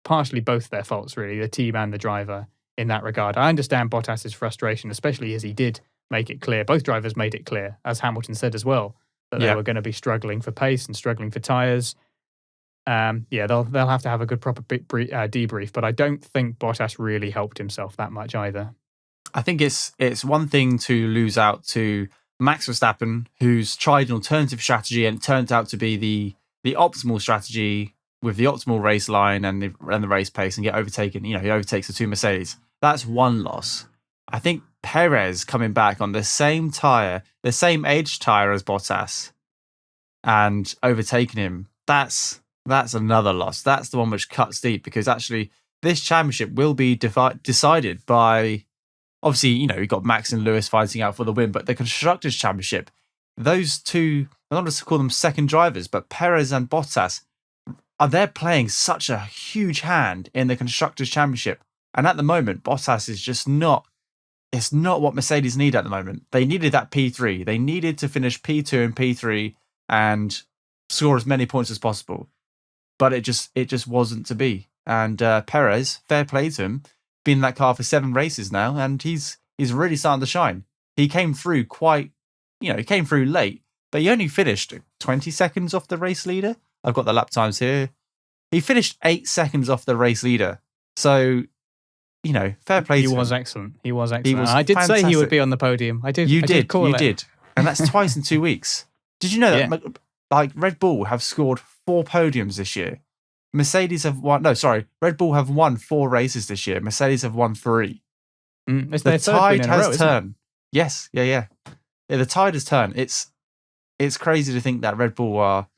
both their faults, really, the team and the driver in that regard. I understand Bottas's frustration, especially as he did make it clear. Both drivers made it clear, as Hamilton said as well, that they were going to be struggling for pace and struggling for tyres. They'll have to have a good proper debrief, but I don't think Bottas really helped himself that much either. I think it's one thing to lose out to Max Verstappen, who's tried an alternative strategy and it turned out to be the optimal strategy with the optimal race line and the race pace, and get overtaken. He overtakes the two Mercedes. That's one loss. I think Perez coming back on the same tyre, the same age tyre as Bottas, and overtaking him, that's another loss. That's the one which cuts deep, because actually this championship will be decided by, obviously, you've got Max and Lewis fighting out for the win, but the Constructors' Championship, those two, I don't want to call them second drivers, but Perez and Bottas, they're playing such a huge hand in the Constructors' Championship. And at the moment, Bottas is just not what Mercedes need at the moment. They needed that P3. They needed to finish P2 and P3 and score as many points as possible. But it just wasn't to be. And Perez, fair play to him, been in that car for 7 races now, and he's really starting to shine. He came through he came through late, but he only finished 20 seconds off the race leader. I've got the lap times here. He finished 8 seconds off the race leader. So, fair play to him. He was excellent. He was excellent. He was I did say he fantastic. would be on the podium. I did. You I did call you it. did. And that's twice in 2 weeks. Did you know that Red Bull have scored 4 podiums this year? Red Bull have won 4 races this year. Mercedes have won 3. It's The their third win tide in a row, has isn't it? turned. Yes, yeah. The tide has turned. It's crazy to think that Red Bull are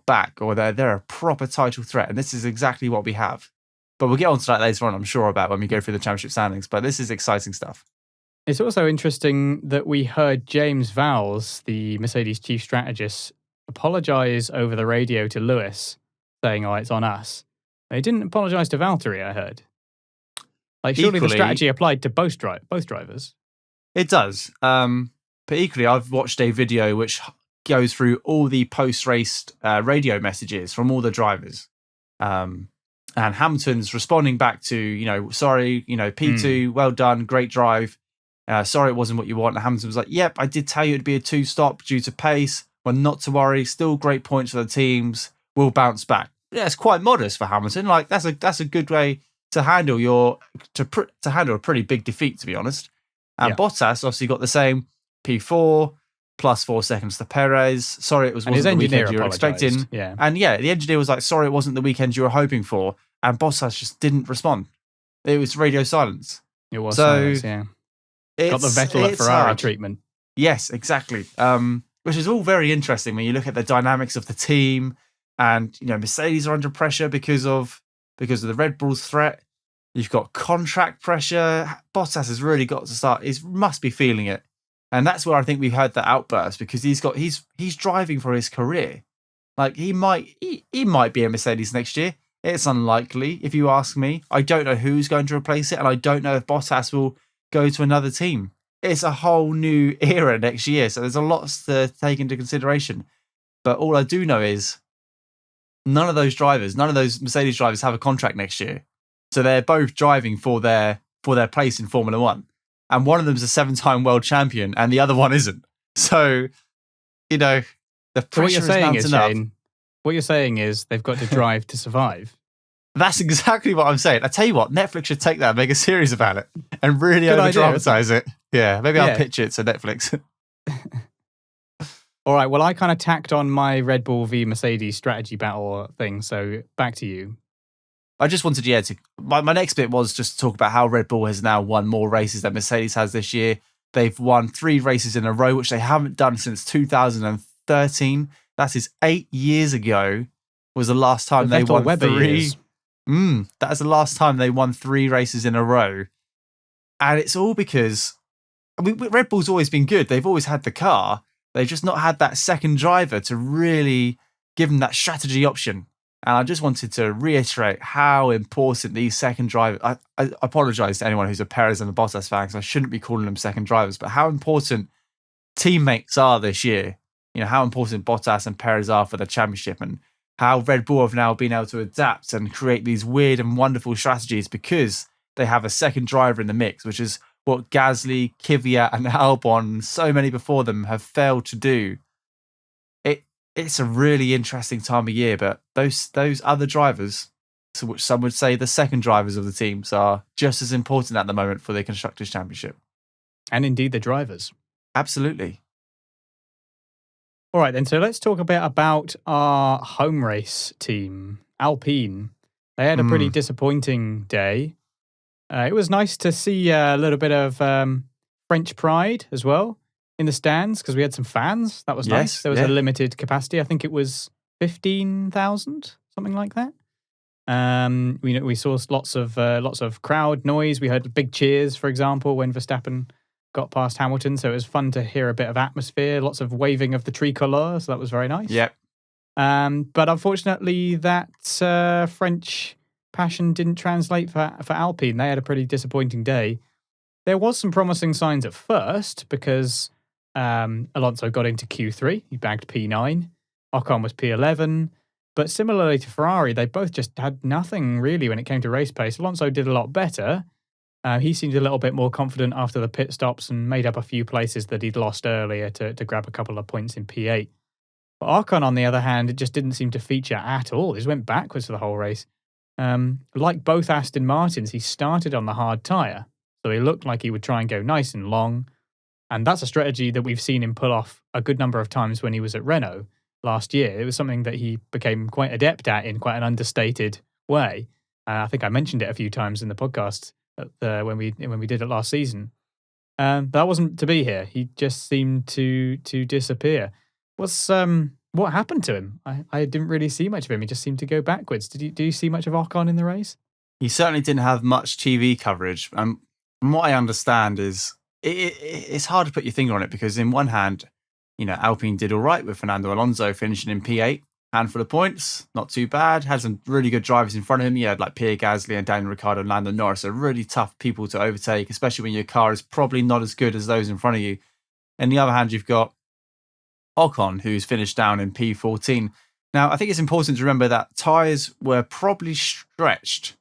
back, or they're a proper title threat, and this is exactly what we have. But we'll get onto that later on, I'm sure, about when we go through the championship standings. But this is exciting stuff. It's also interesting that we heard James Vowles, the Mercedes chief strategist, apologise over the radio to Lewis, saying, "Oh, it's on us." They didn't apologise to Valtteri, I heard. Like, surely the strategy applied to both drivers. It does. But equally, I've watched a video which goes through all the post-race radio messages from all the drivers. And Hamilton's responding back to, sorry, P2, well done, great drive. Sorry it wasn't what you want. And Hamilton was like, yep, I did tell you it'd be a 2-stop due to pace. Well, not to worry. Still great points for the teams. We'll bounce back. Yeah, it's quite modest for Hamilton. Like, that's a good way to handle to handle a pretty big defeat, to be honest. And Bottas obviously got the same P4 plus 4 seconds to Perez. Sorry, it wasn't the weekend you were expecting. Yeah. And the engineer was like, sorry, it wasn't the weekend you were hoping for. And Bottas just didn't respond. It was radio silence. It was silence, yeah. Got the Vettel at Ferrari treatment. Yes, exactly. Which is all very interesting when you look at the dynamics of the team. And, Mercedes are under pressure because of the Red Bull's threat. You've got contract pressure. Bottas has really got to start. He must be feeling it. And that's where I think we've heard that outburst, because he's driving for his career. Like, he might be a Mercedes next year. It's unlikely, if you ask me. I don't know who's going to replace it, and I don't know if Bottas will go to another team. It's a whole new era next year, so there's a lot to take into consideration. But all I do know is none of those Mercedes drivers have a contract next year. So they're both driving for their place in Formula One. And one of them's a 7-time world champion and the other one isn't. So, the pressure is mounting up. Shane, what you're saying is they've got to drive to survive. That's exactly what I'm saying. I tell you what, Netflix should take that and make a series about it and really over-dramatize it. Yeah, maybe I'll pitch it to Netflix. All right, well, I kind of tacked on my Red Bull v Mercedes strategy battle thing, so back to you. I just wanted, my next bit was just to talk about how Red Bull has now won more races than Mercedes has this year. They've won 3 races in a row, which they haven't done since 2013. That is 8 years ago was the last time they won 3. That is the last time they won 3 races in a row. And it's all because, Red Bull's always been good. They've always had the car. They've just not had that second driver to really give them that strategy option. And I just wanted to reiterate how important these second drivers... I apologise to anyone who's a Perez and a Bottas fan, because I shouldn't be calling them second drivers, but how important teammates are this year. How important Bottas and Perez are for the championship, and how Red Bull have now been able to adapt and create these weird and wonderful strategies because they have a second driver in the mix, which is what Gasly, Kvyat and Albon, so many before them, have failed to do. It's a really interesting time of year, but those other drivers, so which some would say the second drivers of the teams, are just as important at the moment for the Constructors' Championship. And indeed the drivers. Absolutely. All right, then, so let's talk a bit about our home race team, Alpine. They had a pretty disappointing day. It was nice to see a little bit of French pride as well in the stands, because we had some fans. That was nice. There was a limited capacity. I think it was 15,000, something like that. We saw lots of crowd noise. We heard big cheers, for example, when Verstappen got past Hamilton. So it was fun to hear a bit of atmosphere, lots of waving of the tricolour. So that was very nice. Yep. But unfortunately, that French passion didn't translate for Alpine. They had a pretty disappointing day. There was some promising signs at first, because Alonso got into Q3. He bagged P9. Ocon was P11. But similarly to Ferrari, they both just had nothing really when it came to race pace. Alonso did a lot better. He seemed a little bit more confident after the pit stops and made up a few places that he'd lost earlier to grab a couple of points in P8. But Ocon, on the other hand, it just didn't seem to feature at all. He just went backwards for the whole race. Like both Aston Martins, he started on the hard tyre. So he looked like he would try and go nice and long. And that's a strategy that we've seen him pull off a good number of times when he was at Renault last year. It was something that he became quite adept at in quite an understated way. I think I mentioned it a few times in the podcast when we did it last season. That wasn't to be here. He just seemed to disappear. What happened to him? I didn't really see much of him. He just seemed to go backwards. Do you see much of Ocon in the race? He certainly didn't have much TV coverage. From what I understand is it's hard to put your finger on it because in one hand, Alpine did all right with Fernando Alonso finishing in P8, handful of points, not too bad. Had some really good drivers in front of him. You had like Pierre Gasly and Daniel Ricciardo and Lando Norris, are really tough people to overtake, especially when your car is probably not as good as those in front of you. On the other hand, you've got Ocon, who's finished down in P14. Now, I think it's important to remember that tyres were probably stretched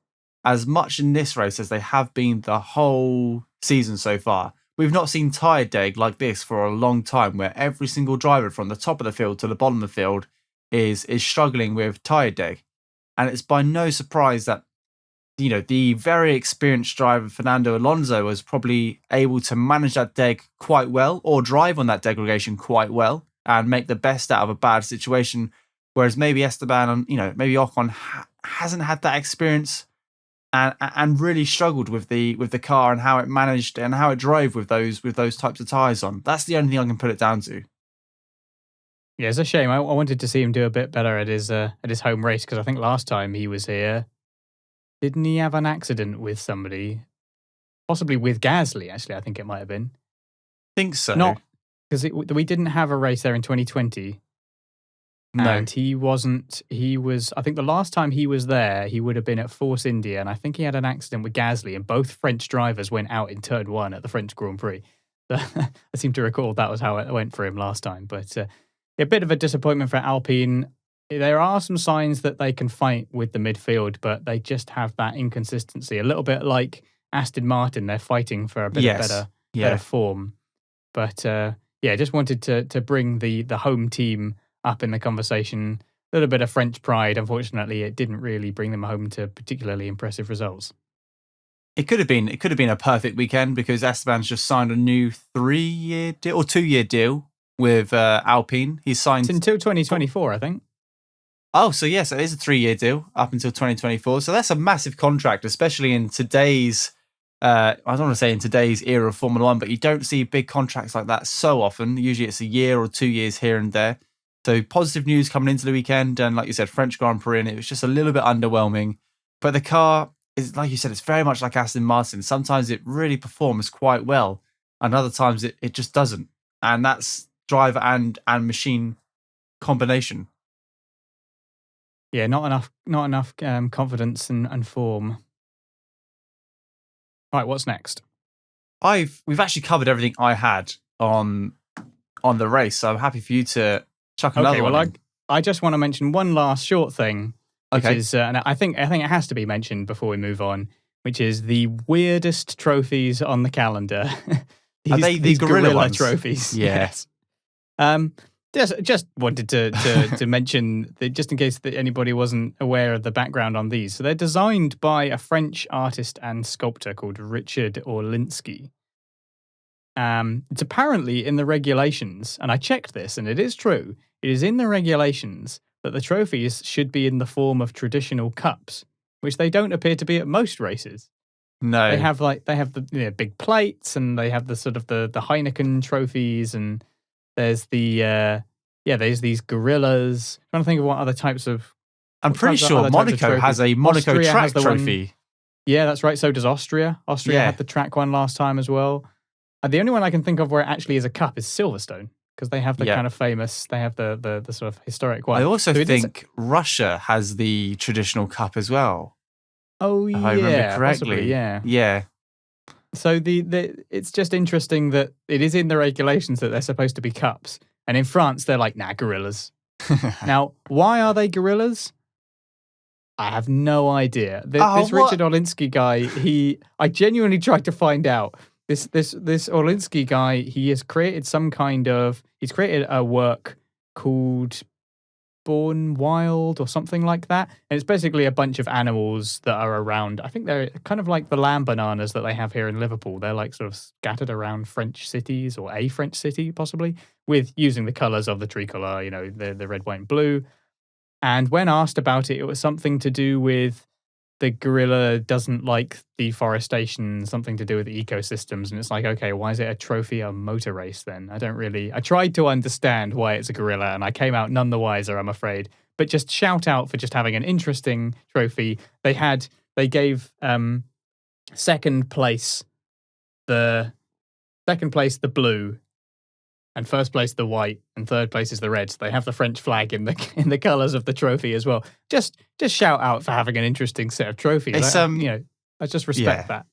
as much in this race as they have been the whole season so far. We've not seen tyre deg like this for a long time, where every single driver from the top of the field to the bottom of the field is struggling with tyre deg. And it's by no surprise that, the very experienced driver, Fernando Alonso, was probably able to manage that deg quite well, or drive on that degradation quite well, and make the best out of a bad situation. Whereas maybe Esteban and, maybe Ocon hasn't had that experience and really struggled with the car and how it managed and how it drove with those types of tyres on. That's the only thing I can put it down to. Yeah, it's a shame. I wanted to see him do a bit better at his home race, because I think last time he was here, didn't he have an accident with somebody? Possibly with Gasly, actually, I think it might have been. Think so. Not because we didn't have a race there in 2020. No. And he was, I think the last time he was there, he would have been at Force India, and I think he had an accident with Gasly, and both French drivers went out in turn 1 at the French Grand Prix. So I seem to recall that was how it went for him last time. But a bit of a disappointment for Alpine. There are some signs that they can fight with the midfield, but they just have that inconsistency. A little bit like Aston Martin, they're fighting for a bit of better form. But just wanted to bring the home team up in the conversation. A little bit of French pride. Unfortunately, it didn't really bring them home to particularly impressive results. It could have been a perfect weekend because Esteban's just signed a new 3-year deal or 2-year deal with Alpine. He's signed until 2024, I think. Oh, so yes, it is a 3-year deal up until 2024. So that's a massive contract, especially in today's, I don't want to say in today's era of Formula One, but you don't see big contracts like that so often. Usually it's a year or 2 years here and there. So positive news coming into the weekend. And like you said, French Grand Prix, and it was just a little bit underwhelming. But the car is, like you said, it's very much like Aston Martin. Sometimes it really performs quite well, and other times it just doesn't. And that's driver and machine combination. Yeah, not enough confidence and form. All right, what's next? We've actually covered everything I had on the race, so I'm happy for you to chuck another one. Well, I just want to mention one last short thing, which is, and I think it has to be mentioned before we move on, which is the weirdest trophies on the calendar. Are they the gorilla trophies? Yes. Just wanted to mention that, just in case that anybody wasn't aware of the background on these. So they're designed by a French artist and sculptor called Richard Orlinski. It's apparently in the regulations, and I checked this, and it is true. It is in the regulations that the trophies should be in the form of traditional cups, which they don't appear to be at most races. No, they have the big plates, and they have the sort of the Heineken trophies, and there's there's these gorillas. I'm trying to think of what other types of. I'm pretty sure Monaco has a Monaco Austria track trophy. Yeah, that's right. So does Austria. Austria had the track one last time as well. The only one I can think of where it actually is a cup is Silverstone, because they have the kind of famous. They have the sort of historic one. I also think Russia has the traditional cup as well. Oh yeah, if I remember correctly. Possibly, yeah. Yeah. So it's just interesting that it is in the regulations that they're supposed to be cups, and in France they're like, nah, gorillas. Now, why are they gorillas? I have no idea. This Richard Orlinski guy, I genuinely tried to find out. This Orlinski guy, he's created a work called Born Wild or something like that. And it's basically a bunch of animals that are around. I think they're kind of like the lamb bananas that they have here in Liverpool. They're like sort of scattered around French cities or a French city, possibly, with using the colours of the tricolour, the red, white, and blue. And when asked about it, it was something to do with the gorilla doesn't like deforestation, something to do with ecosystems. And it's like, okay, why is it a trophy, a motor race then? I tried to understand why it's a gorilla and I came out none the wiser, I'm afraid. But just shout out for just having an interesting trophy. They gave second place the blue, and first place the white, and third place is the red. So they have the French flag in the colours of the trophy as well. Just shout out for having an interesting set of trophies. I just respect that.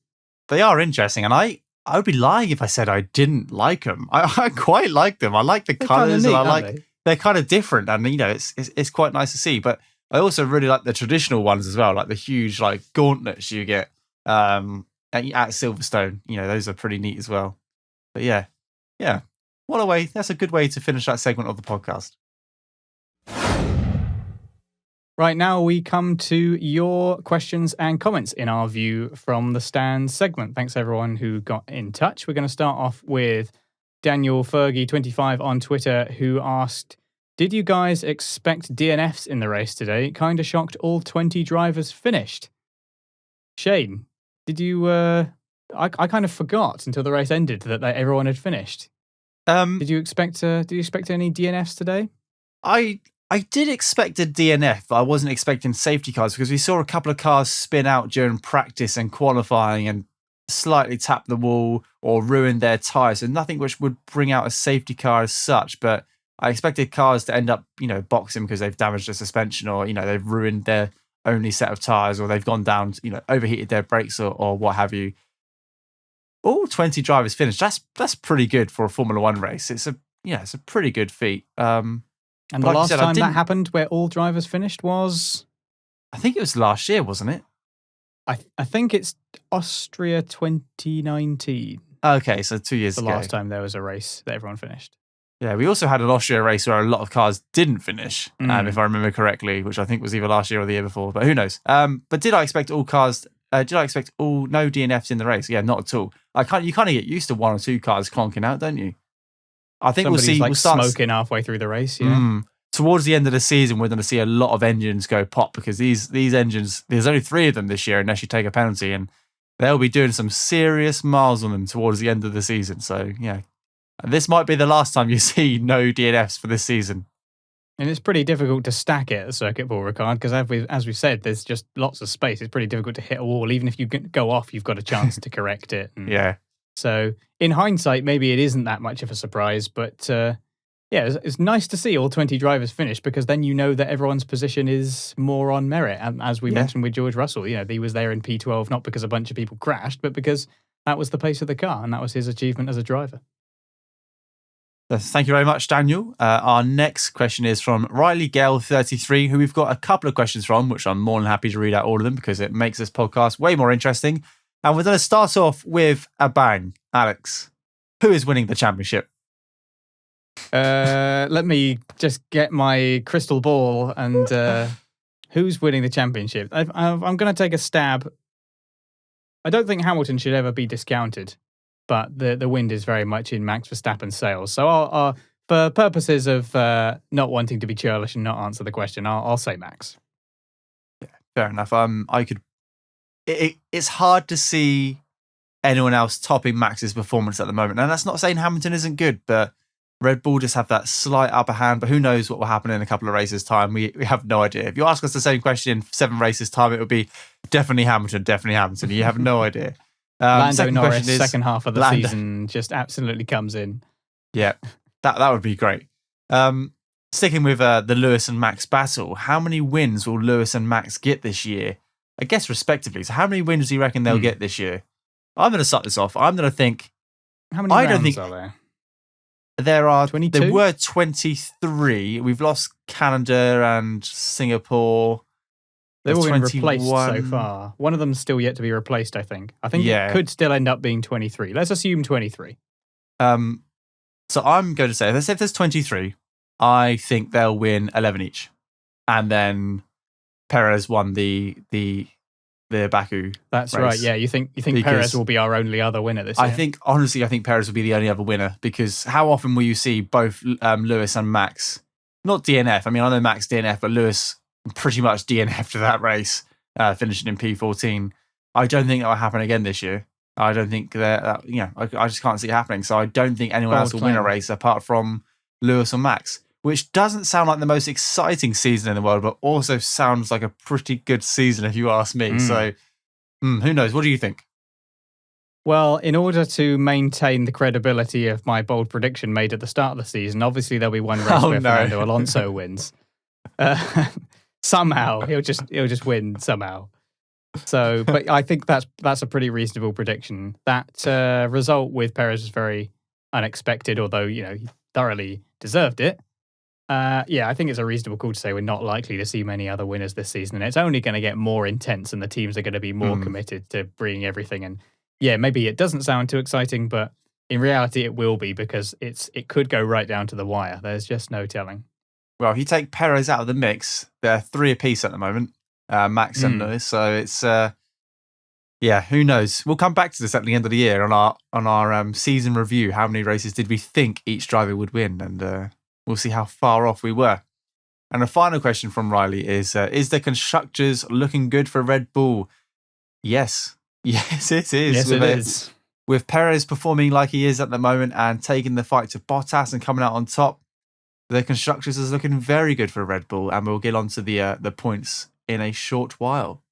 They are interesting, and I would be lying if I said I didn't like them. I quite like them. I like the colours, and they're kind of different, and it's quite nice to see. But I also really like the traditional ones as well, like the huge gauntlets you get at Silverstone. Those are pretty neat as well. But yeah. What a way. That's a good way to finish that segment of the podcast. Right now, we come to your questions and comments in our view from the stand segment. Thanks, everyone who got in touch. We're going to start off with Daniel Fergie25 on Twitter, who asked, did you guys expect DNFs in the race today? Kind of shocked all 20 drivers finished. Shane, did you... I kind of forgot until the race ended that everyone had finished. Did you expect any DNFs today? I did expect a DNF, but I wasn't expecting safety cars because we saw a couple of cars spin out during practice and qualifying and slightly tap the wall or ruin their tyres. And nothing which would bring out a safety car as such. But I expected cars to end up, boxing because they've damaged the suspension or, they've ruined their only set of tyres or they've gone down, overheated their brakes or what have you. All 20 drivers finished. That's pretty good for a Formula One race. It's a pretty good feat. And the last time that happened where all drivers finished was? I think it was last year, wasn't it? I think it's Austria 2019. Okay, so 2 years ago. The last time there was a race that everyone finished. Yeah, we also had an Austria race where a lot of cars didn't finish, if I remember correctly, which I think was either last year or the year before, but who knows? But did I expect all cars... did I expect no DNFs in the race? Yeah, not at all. You kind of get used to one or two cars clonking out, don't you? I think we'll start smoking halfway through the race. Yeah. Towards the end of the season, we're going to see a lot of engines go pop because these engines, there's only 3 of them this year unless you take a penalty, and they'll be doing some serious miles on them towards the end of the season. So yeah, this might be the last time you see no DNFs for this season. And it's pretty difficult to stack it at the circuit, Paul Ricard, because as we've said, there's just lots of space. It's pretty difficult to hit a wall. Even if you go off, you've got a chance to correct it. Yeah. So in hindsight, maybe it isn't that much of a surprise, but it's nice to see all 20 drivers finish because then you know that everyone's position is more on merit. And as we mentioned with George Russell, he was there in P12 not because a bunch of people crashed, but because that was the pace of the car and that was his achievement as a driver. Thank you very much, Daniel. Our next question is from Riley Gale 33, who we've got a couple of questions from, which I'm more than happy to read out all of them because it makes this podcast way more interesting. And we're going to start off with a bang. Alex, who is winning the championship? Let me just get my crystal ball and who's winning the championship? I'm going to take a stab. I don't think Hamilton should ever be discounted. But the wind is very much in Max Verstappen's sails. So I'll for purposes of not wanting to be churlish and not answer the question, I'll say Max. Yeah, fair enough. It's hard to see anyone else topping Max's performance at the moment. And that's not saying Hamilton isn't good, but Red Bull just have that slight upper hand. But who knows what will happen in a couple of races' time? We have no idea. If you ask us the same question in 7 races' time, it would be definitely Hamilton. You have no idea. Lando Norris, second half of the season, just absolutely comes in. Yeah, that would be great. Sticking with the Lewis and Max battle, how many wins will Lewis and Max get this year? I guess respectively. So how many wins do you reckon they'll get this year? I'm going to start this off. I'm going to think... How many rounds are there? There are 22? There were 23. We've lost Canada and Singapore. They've all been replaced so far. One of them's still yet to be replaced, I think. It could still end up being 23. Let's assume 23. So I'm going to say, if there's 23, I think they'll win 11 each. and then Perez won the Baku. That's race. right. Yeah, you think Perez will be our only other winner this year? I think Perez will be the only other winner, because how often will you see both Lewis and Max not DNF? I mean, I know Max DNF, but Lewis pretty much DNF to that race, finishing in P14. I don't think that will happen again this year. I don't think that I just can't see it happening. So I don't think anyone else will win a race apart from Lewis or Max, which doesn't sound like the most exciting season in the world, but also sounds like a pretty good season if you ask me. So who knows? What do you think? Well, in order to maintain the credibility of my bold prediction made at the start of the season, obviously there'll be one race where Fernando Alonso wins. Somehow he'll just win somehow. So, but I think that's a pretty reasonable prediction. That result with Perez was very unexpected, although he thoroughly deserved it. I think it's a reasonable call to say we're not likely to see many other winners this season, and it's only going to get more intense, and the teams are going to be more committed to bringing everything. And maybe it doesn't sound too exciting, but in reality, it will be, because it could go right down to the wire. There's just no telling. Well, if you take Perez out of the mix, they're 3 apiece at the moment, Max and Lewis. So it's who knows? We'll come back to this at the end of the year on our season review. How many races did we think each driver would win? And we'll see how far off we were. And the final question from Riley is the constructors looking good for Red Bull? Yes. Yes, it is. Yes, it is. With Perez performing like he is at the moment and taking the fight to Bottas and coming out on top, the constructors is looking very good for Red Bull, and we'll get on to the points in a short while.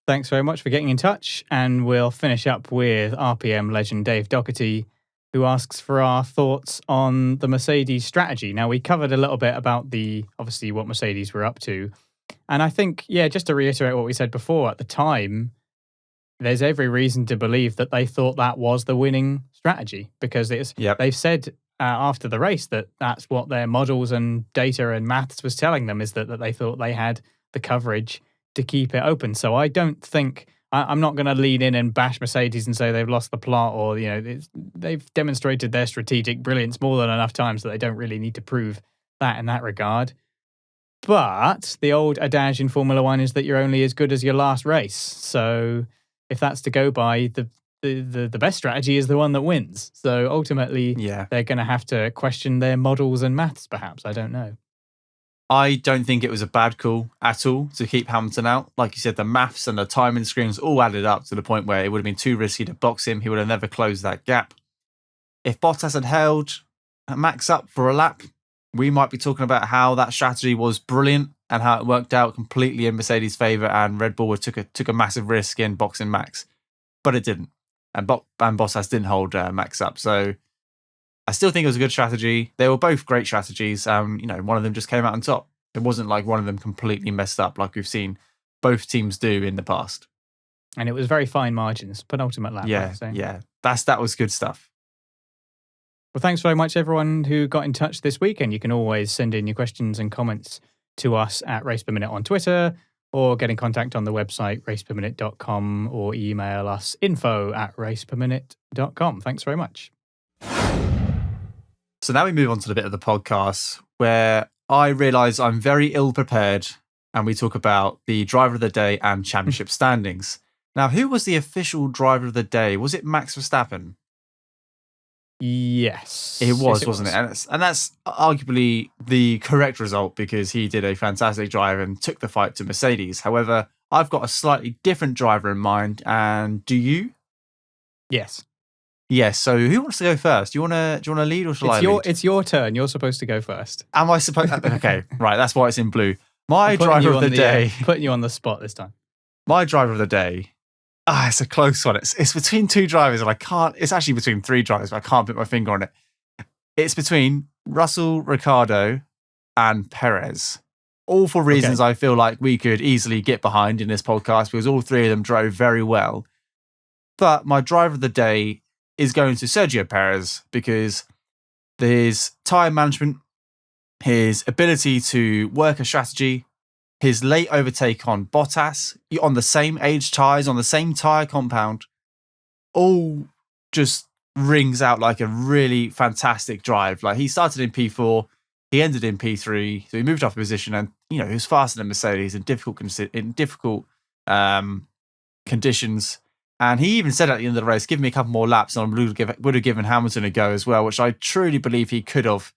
Thanks very much for getting in touch, and we'll finish up with RPM legend Dave Doherty, who asks for our thoughts on the Mercedes strategy. Now, we covered a little bit about obviously what Mercedes were up to. And I think, just to reiterate what we said before, at the time, there's every reason to believe that they thought that was the winning strategy, because they've said after the race that that's what their models and data and maths was telling them, is that they thought they had the coverage to keep it open. So I don't think... I'm not going to lean in and bash Mercedes and say they've lost the plot, or they've demonstrated their strategic brilliance more than enough times that they don't really need to prove that in that regard. But the old adage in Formula One is that you're only as good as your last race. So if that's to go by, the best strategy is the one that wins. So ultimately, they're going to have to question their models and maths, perhaps. I don't know. I don't think it was a bad call at all to keep Hamilton out. Like you said, the maths and the timing screens all added up to the point where it would have been too risky to box him. He would have never closed that gap. If Bottas had held Max up for a lap, we might be talking about how that strategy was brilliant and how it worked out completely in Mercedes' favour, and Red Bull took a massive risk in boxing Max. But it didn't. And Bottas didn't hold Max up. So I still think it was a good strategy. They were both great strategies. One of them just came out on top. It wasn't like one of them completely messed up like we've seen both teams do in the past. And it was very fine margins, penultimate lap. That was good stuff. Well, thanks very much, everyone who got in touch this week. And you can always send in your questions and comments to us at RacePerMinute on Twitter, or get in contact on the website raceperminute.com, or email us info@raceperminute.com. Thanks very much. So now we move on to the bit of the podcast where I realise I'm very ill prepared, and we talk about the driver of the day and championship standings. Now, who was the official driver of the day? Was it Max Verstappen? Yes. It was, wasn't it? And that's arguably the correct result, because he did a fantastic drive and took the fight to Mercedes. However, I've got a slightly different driver in mind, and do you? Yes. Yes, so who wants to go first? Do you want to lead, or shall I lead? It's your turn. You're supposed to go first. Am I supposed? Okay, right. That's why it's in blue. My driver of the day. Putting you on the spot this time. My driver of the day. It's a close one. It's between two drivers, and I can't. It's actually between three drivers, but I can't put my finger on it. It's between Russell, Ricciardo, and Perez. All for reasons I feel like we could easily get behind in this podcast, because all three of them drove very well. But my driver of the day is going to Sergio Perez, because his tyre management, his ability to work a strategy, his late overtake on Bottas, on the same age tyres, on the same tyre compound, all just rings out like a really fantastic drive. Like, he started in P4, he ended in P3, so he moved up a position, and he was faster than Mercedes in difficult conditions. And he even said at the end of the race, "Give me a couple more laps, and I would have given Hamilton a go as well," which I truly believe he could have.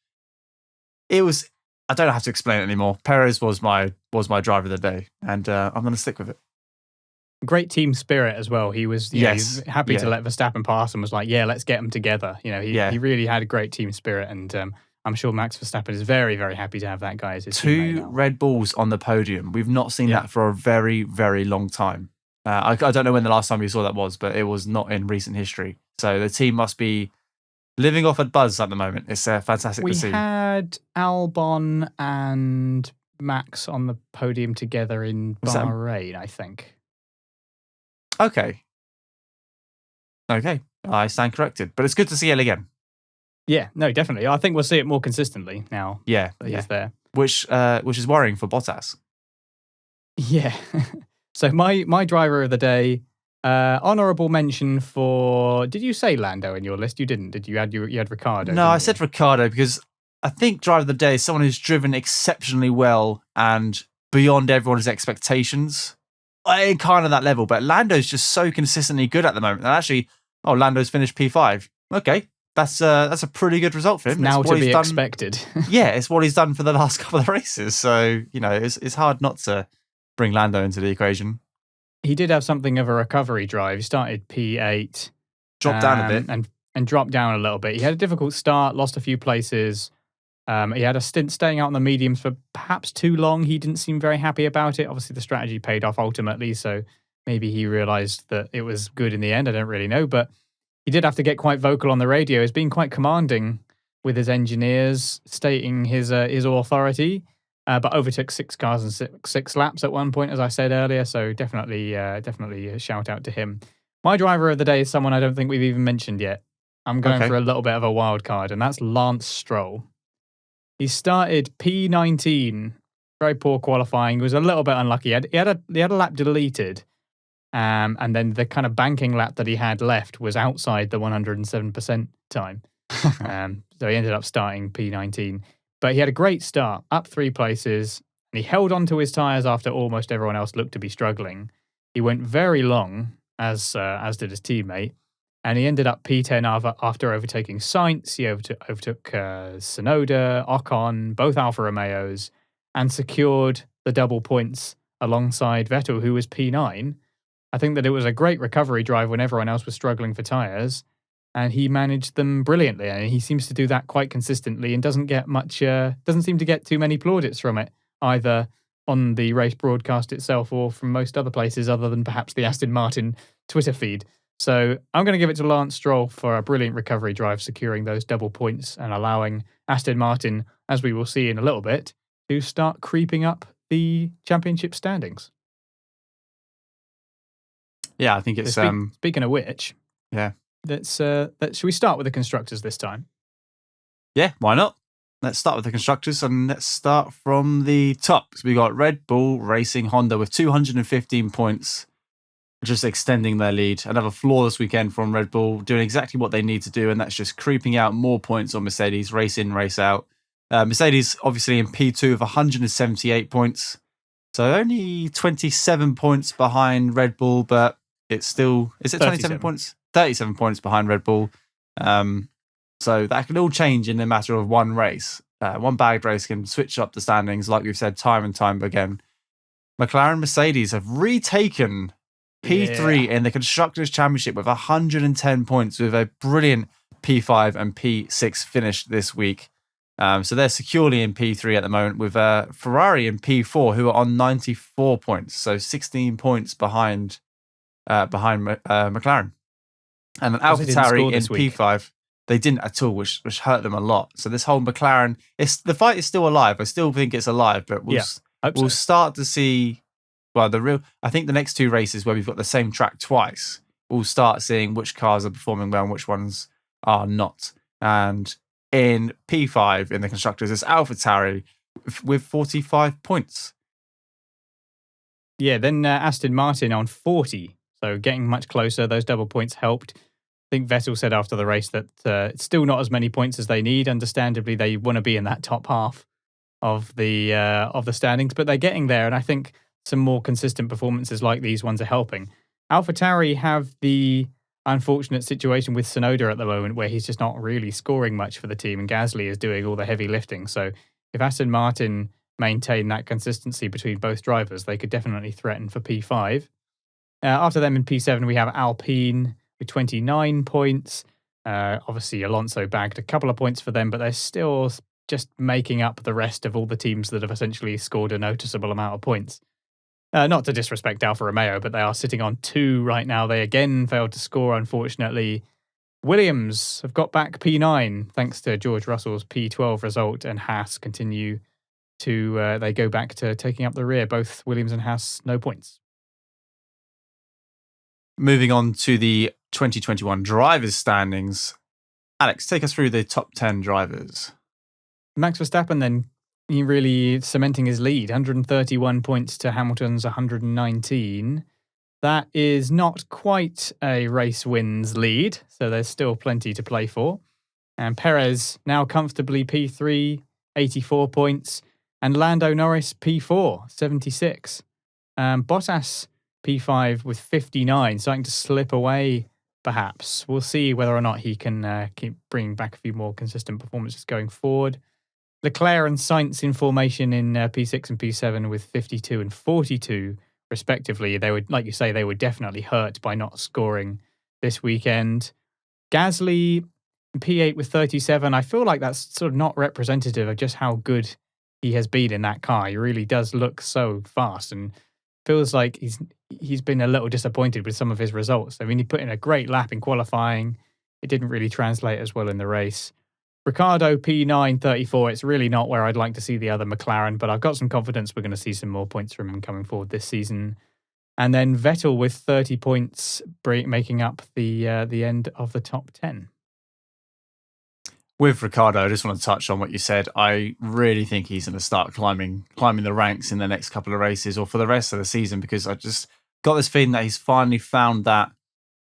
It was. I don't have to explain it anymore. Perez was my driver of the day, and I'm going to stick with it. Great team spirit as well. He was, he was happy to let Verstappen pass and was like, "Yeah, let's get them together." He really had a great team spirit, and I'm sure Max Verstappen is very, very happy to have that guy as his teammate now. 2 Red Bulls on the podium. We've not seen that for a very, very long time. I don't know when the last time we saw that was, but it was not in recent history. So the team must be living off a buzz at the moment. It's fantastic to see. We had Albon and Max on the podium together in Bahrain, I think. Okay. I stand corrected. But it's good to see it again. Yeah, no, definitely. I think we'll see it more consistently now. Yeah, that he's there. Which is worrying for Bottas. Yeah. So my driver of the day, honourable mention for. Did you say Lando in your list? You didn't. Did you? You had Ricciardo. No, I said Ricciardo because I think driver of the day is someone who's driven exceptionally well and beyond everyone's expectations. Kind of that level, but Lando's just so consistently good at the moment. And actually, Lando's finished P5. Okay. That's a pretty good result for him. Now to be expected. Yeah, it's what he's done for the last couple of races. So, it's hard not to bring Lando into the equation. He did have something of a recovery drive. He started P8. Dropped down a bit. And dropped down a little bit. He had a difficult start, lost a few places. He had a stint staying out on the mediums for perhaps too long. He didn't seem very happy about it. Obviously, the strategy paid off ultimately, so maybe he realised that it was good in the end. I don't really know, but he did have to get quite vocal on the radio. He's been quite commanding with his engineers, stating his authority, but overtook 6 cars in 6 laps at one point, as I said earlier, so definitely a shout out to him. My driver of the day is someone I don't think we've even mentioned yet. I'm going for a little bit of a wild card, and that's Lance Stroll. He started P19, very poor qualifying. He was a little bit unlucky. He had a lap deleted, and then the kind of banking lap that he had left was outside the 107% time. So he ended up starting P19. But he had a great start, up 3 places, and he held on to his tyres after almost everyone else looked to be struggling. He went very long, as did his teammate. And he ended up P10 after overtaking Sainz. He overtook Tsunoda, Ocon, both Alfa Romeos, and secured the double points alongside Vettel, who was P9. I think that it was a great recovery drive when everyone else was struggling for tyres, and he managed them brilliantly. And he seems to do that quite consistently and doesn't seem to get too many plaudits from it, either on the race broadcast itself or from most other places other than perhaps the Aston Martin Twitter feed. So I'm going to give it to Lance Stroll for a brilliant recovery drive, securing those double points and allowing Aston Martin, as we will see in a little bit, to start creeping up the championship standings. Yeah, I think it's... Speaking of which, should we start with the constructors this time? Yeah, why not? Let's start with the constructors, and let's start from the top. So we got Red Bull Racing Honda with 215 points, just extending their lead. Another flawless weekend from Red Bull, doing exactly what they need to do, and that's just creeping out more points on Mercedes, race in, race out. Mercedes obviously in P2 with 178 points, so only 27 points behind Red Bull, but it's still... Is it 27 points? 37 points behind Red Bull. So that can all change in a matter of one race. One bagged race can switch up the standings, like we've said time and time again. McLaren Mercedes have retaken P3 in the Constructors' Championship with 110 points, with a brilliant P5 and P6 finish this week. So they're securely in P3 at the moment, with Ferrari in P4, who are on 94 points, so 16 points behind McLaren. And then AlphaTauri in P5, they didn't at all, which hurt them a lot. So this whole McLaren, the fight is still alive. I still think it's alive, but we'll start to see... Well, I think the next 2 races where we've got the same track twice, we'll start seeing which cars are performing well and which ones are not. And in P5 in the constructors, it's AlphaTauri with 45 points. Yeah, then Aston Martin on 40, so getting much closer. Those double points helped. think Vettel said after the race that it's still not as many points as they need. Understandably, they want to be in that top half of the standings, but they're getting there. And I think some more consistent performances like these ones are helping. AlphaTauri have the unfortunate situation with Tsunoda at the moment where he's just not really scoring much for the team and Gasly is doing all the heavy lifting. So if Aston Martin maintain that consistency between both drivers, they could definitely threaten for P5. After them in P7, we have Alpine with 29 points. Obviously, Alonso bagged a couple of points for them, but they're still just making up the rest of all the teams that have essentially scored a noticeable amount of points. Not to disrespect Alfa Romeo, but they are sitting on 2 right now. They again failed to score, unfortunately. Williams have got back P9 thanks to George Russell's P12 result, and Haas continue to, they go back to taking up the rear. Both Williams and Haas, no points. Moving on to the 2021 drivers' standings. Alex, take us through the top 10 drivers. Max Verstappen then, he really cementing his lead, 131 points to Hamilton's 119. That is not quite a race wins lead, so there's still plenty to play for. And Perez now comfortably P3, 84 points. And Lando Norris P4, 76. Bottas P5 with 59, starting to slip away, perhaps. We'll see whether or not he can keep bringing back a few more consistent performances going forward. Leclerc and Sainz in formation in P6 and P7 with 52 and 42, respectively. They would, like you say, they were definitely hurt by not scoring this weekend. Gasly P8 with 37. I feel like that's sort of not representative of just how good he has been in that car. He really does look so fast and feels like he's been a little disappointed with some of his results. I mean, he put in a great lap in qualifying. It didn't really translate as well in the race. Ricciardo P9, 34. It's really not where I'd like to see the other McLaren, but I've got some confidence we're going to see some more points from him coming forward this season. And then Vettel with 30 points, making up the end of the top 10. With Ricciardo, I just want to touch on what you said. I really think he's going to start climbing the ranks in the next couple of races or for the rest of the season, because I just got this feeling that he's finally found that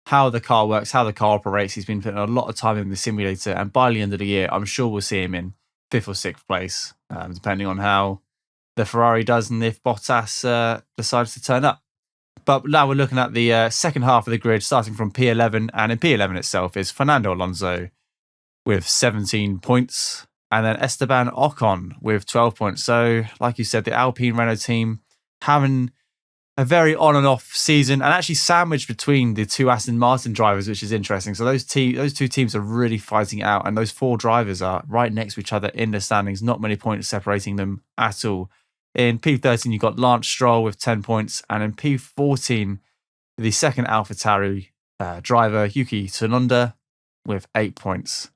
how the car works, how the car operates. He's been putting a lot of time in the simulator, and by the end of the year, I'm sure we'll see him in 5th or 6th place, depending on how the Ferrari does and if Bottas decides to turn up. But now we're looking at the second half of the grid, starting from P11, and in P11 itself is Fernando Alonso with 17 points, and then Esteban Ocon with 12 points. So, like you said, the Alpine Renault team having a very on and off season, and actually sandwiched between the 2 Aston Martin drivers, which is interesting. So those 2 teams are really fighting it out, and those 4 drivers are right next to each other in the standings. Not many points separating them at all. In P13, you've got Lance Stroll with 10 points, and in P14, the second AlphaTauri driver, Yuki Tsunoda, with 8 points.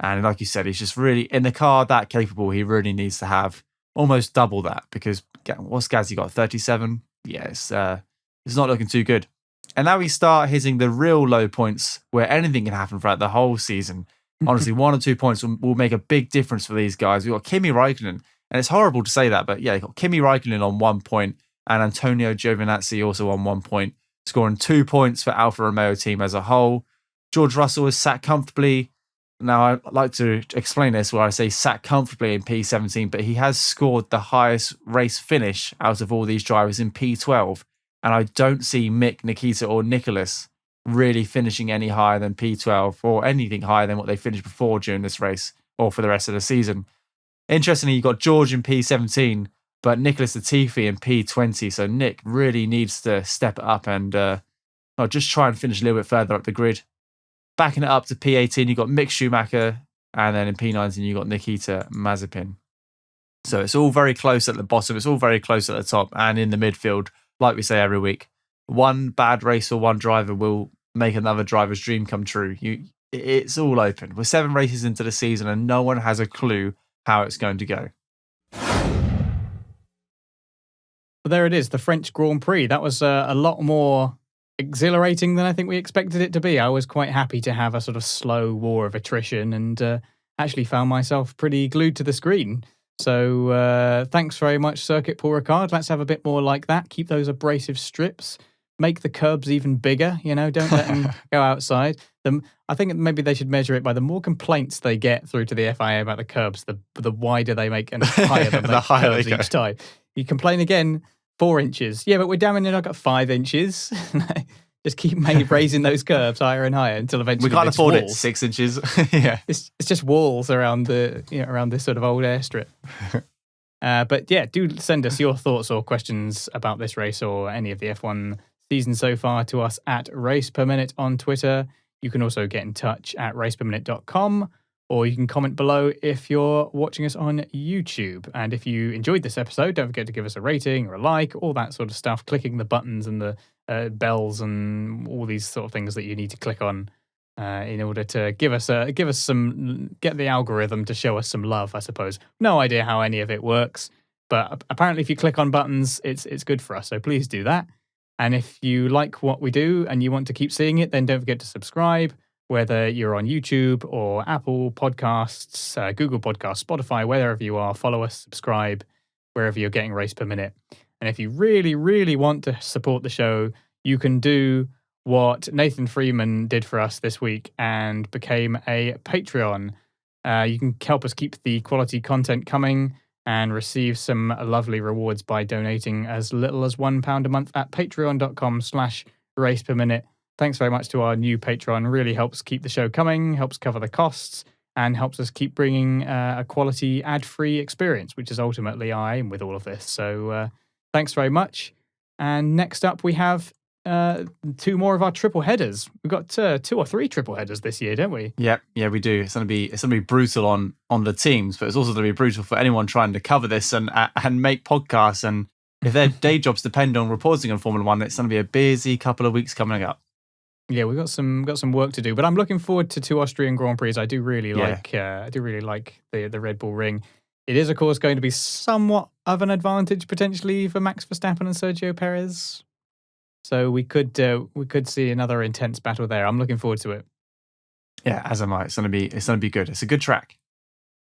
And like you said, he's just really, in the car that capable, he really needs to have almost double that, because what's Gazzy got, 37? Yeah, it's not looking too good. And now we start hitting the real low points where anything can happen throughout the whole season. Honestly, 1 or 2 points will make a big difference for these guys. We've got Kimi Räikkönen, and it's horrible to say that, but yeah, you've got Kimi Räikkönen on 1 point and Antonio Giovinazzi also on 1 point, scoring 2 points for Alfa Romeo team as a whole. George Russell is sat comfortably. Now, I like to explain this where I say sat comfortably in P17, but he has scored the highest race finish out of all these drivers in P12. And I don't see Mick, Nikita, or Nicholas really finishing any higher than P12 or anything higher than what they finished before during this race or for the rest of the season. Interestingly, you've got George in P17, but Nicholas Latifi in P20. So Nick really needs to step it up and just try and finish a little bit further up the grid. Backing it up to P18, you've got Mick Schumacher, and then in P19, you've got Nikita Mazepin. So it's all very close at the bottom. It's all very close at the top and in the midfield, like we say every week. One bad race or one driver will make another driver's dream come true. It's all open. We're 7 races into the season, and no one has a clue how it's going to go. Well, there it is, the French Grand Prix. That was a lot more exhilarating than I think we expected it to be. I was quite happy to have a sort of slow war of attrition, and actually found myself pretty glued to the screen. So thanks very much, Circuit Paul Ricard. Let's have a bit more like that. Keep those abrasive strips. make the curbs even bigger. Don't let them go outside. I think maybe they should measure it by the more complaints they get through to the FIA about the curbs, the wider they make and higher they make the curbs each time. You complain again, 4 inches. Yeah, but we're damn near got 5 inches. Just keep raising those curbs higher and higher until eventually we can't afford walls. it. 6 inches. Yeah, it's just walls around around this sort of old airstrip. But yeah, do send us your thoughts or questions about this race or any of the F1 season so far to us at RacePerMinute on Twitter. You can also get in touch at raceperminute.com, or you can comment below if you're watching us on YouTube. And if you enjoyed this episode, don't forget to give us a rating or a like, all that sort of stuff, clicking the buttons and the bells and all these sort of things that you need to click on in order to get the algorithm to show us some love, I suppose. No idea how any of it works, but apparently if you click on buttons, it's good for us. So please do that. And if you like what we do and you want to keep seeing it, then don't forget to subscribe, whether you're on YouTube or Apple Podcasts, Google Podcasts, Spotify, wherever you are. Follow us, subscribe, wherever you're getting Race Per Minute. And if you really, really want to support the show, you can do what Nathan Freeman did for us this week and became a Patreon. You can help us keep the quality content coming and receive some lovely rewards by donating as little as £1 a month at patreon.com/raceperminute. Thanks very much to our new patron. Really helps keep the show coming, helps cover the costs, and helps us keep bringing a quality ad-free experience, which is ultimately our aim with all of this. So thanks very much. And next up, we have 2 more of our triple headers. We've got 2 or 3 triple headers this year, don't we? Yeah, we do. It's gonna be brutal on the teams, but it's also gonna be brutal for anyone trying to cover this and make podcasts. And if their day jobs depend on reporting on Formula One, it's gonna be a busy couple of weeks coming up. Yeah, we've got some work to do, but I'm looking forward to 2 Austrian Grand Prix. I do really like the Red Bull Ring. It is, of course, going to be somewhat of an advantage potentially for Max Verstappen and Sergio Perez. So we could see another intense battle there. I'm looking forward to it. Yeah, as am I. It's gonna be good. It's a good track.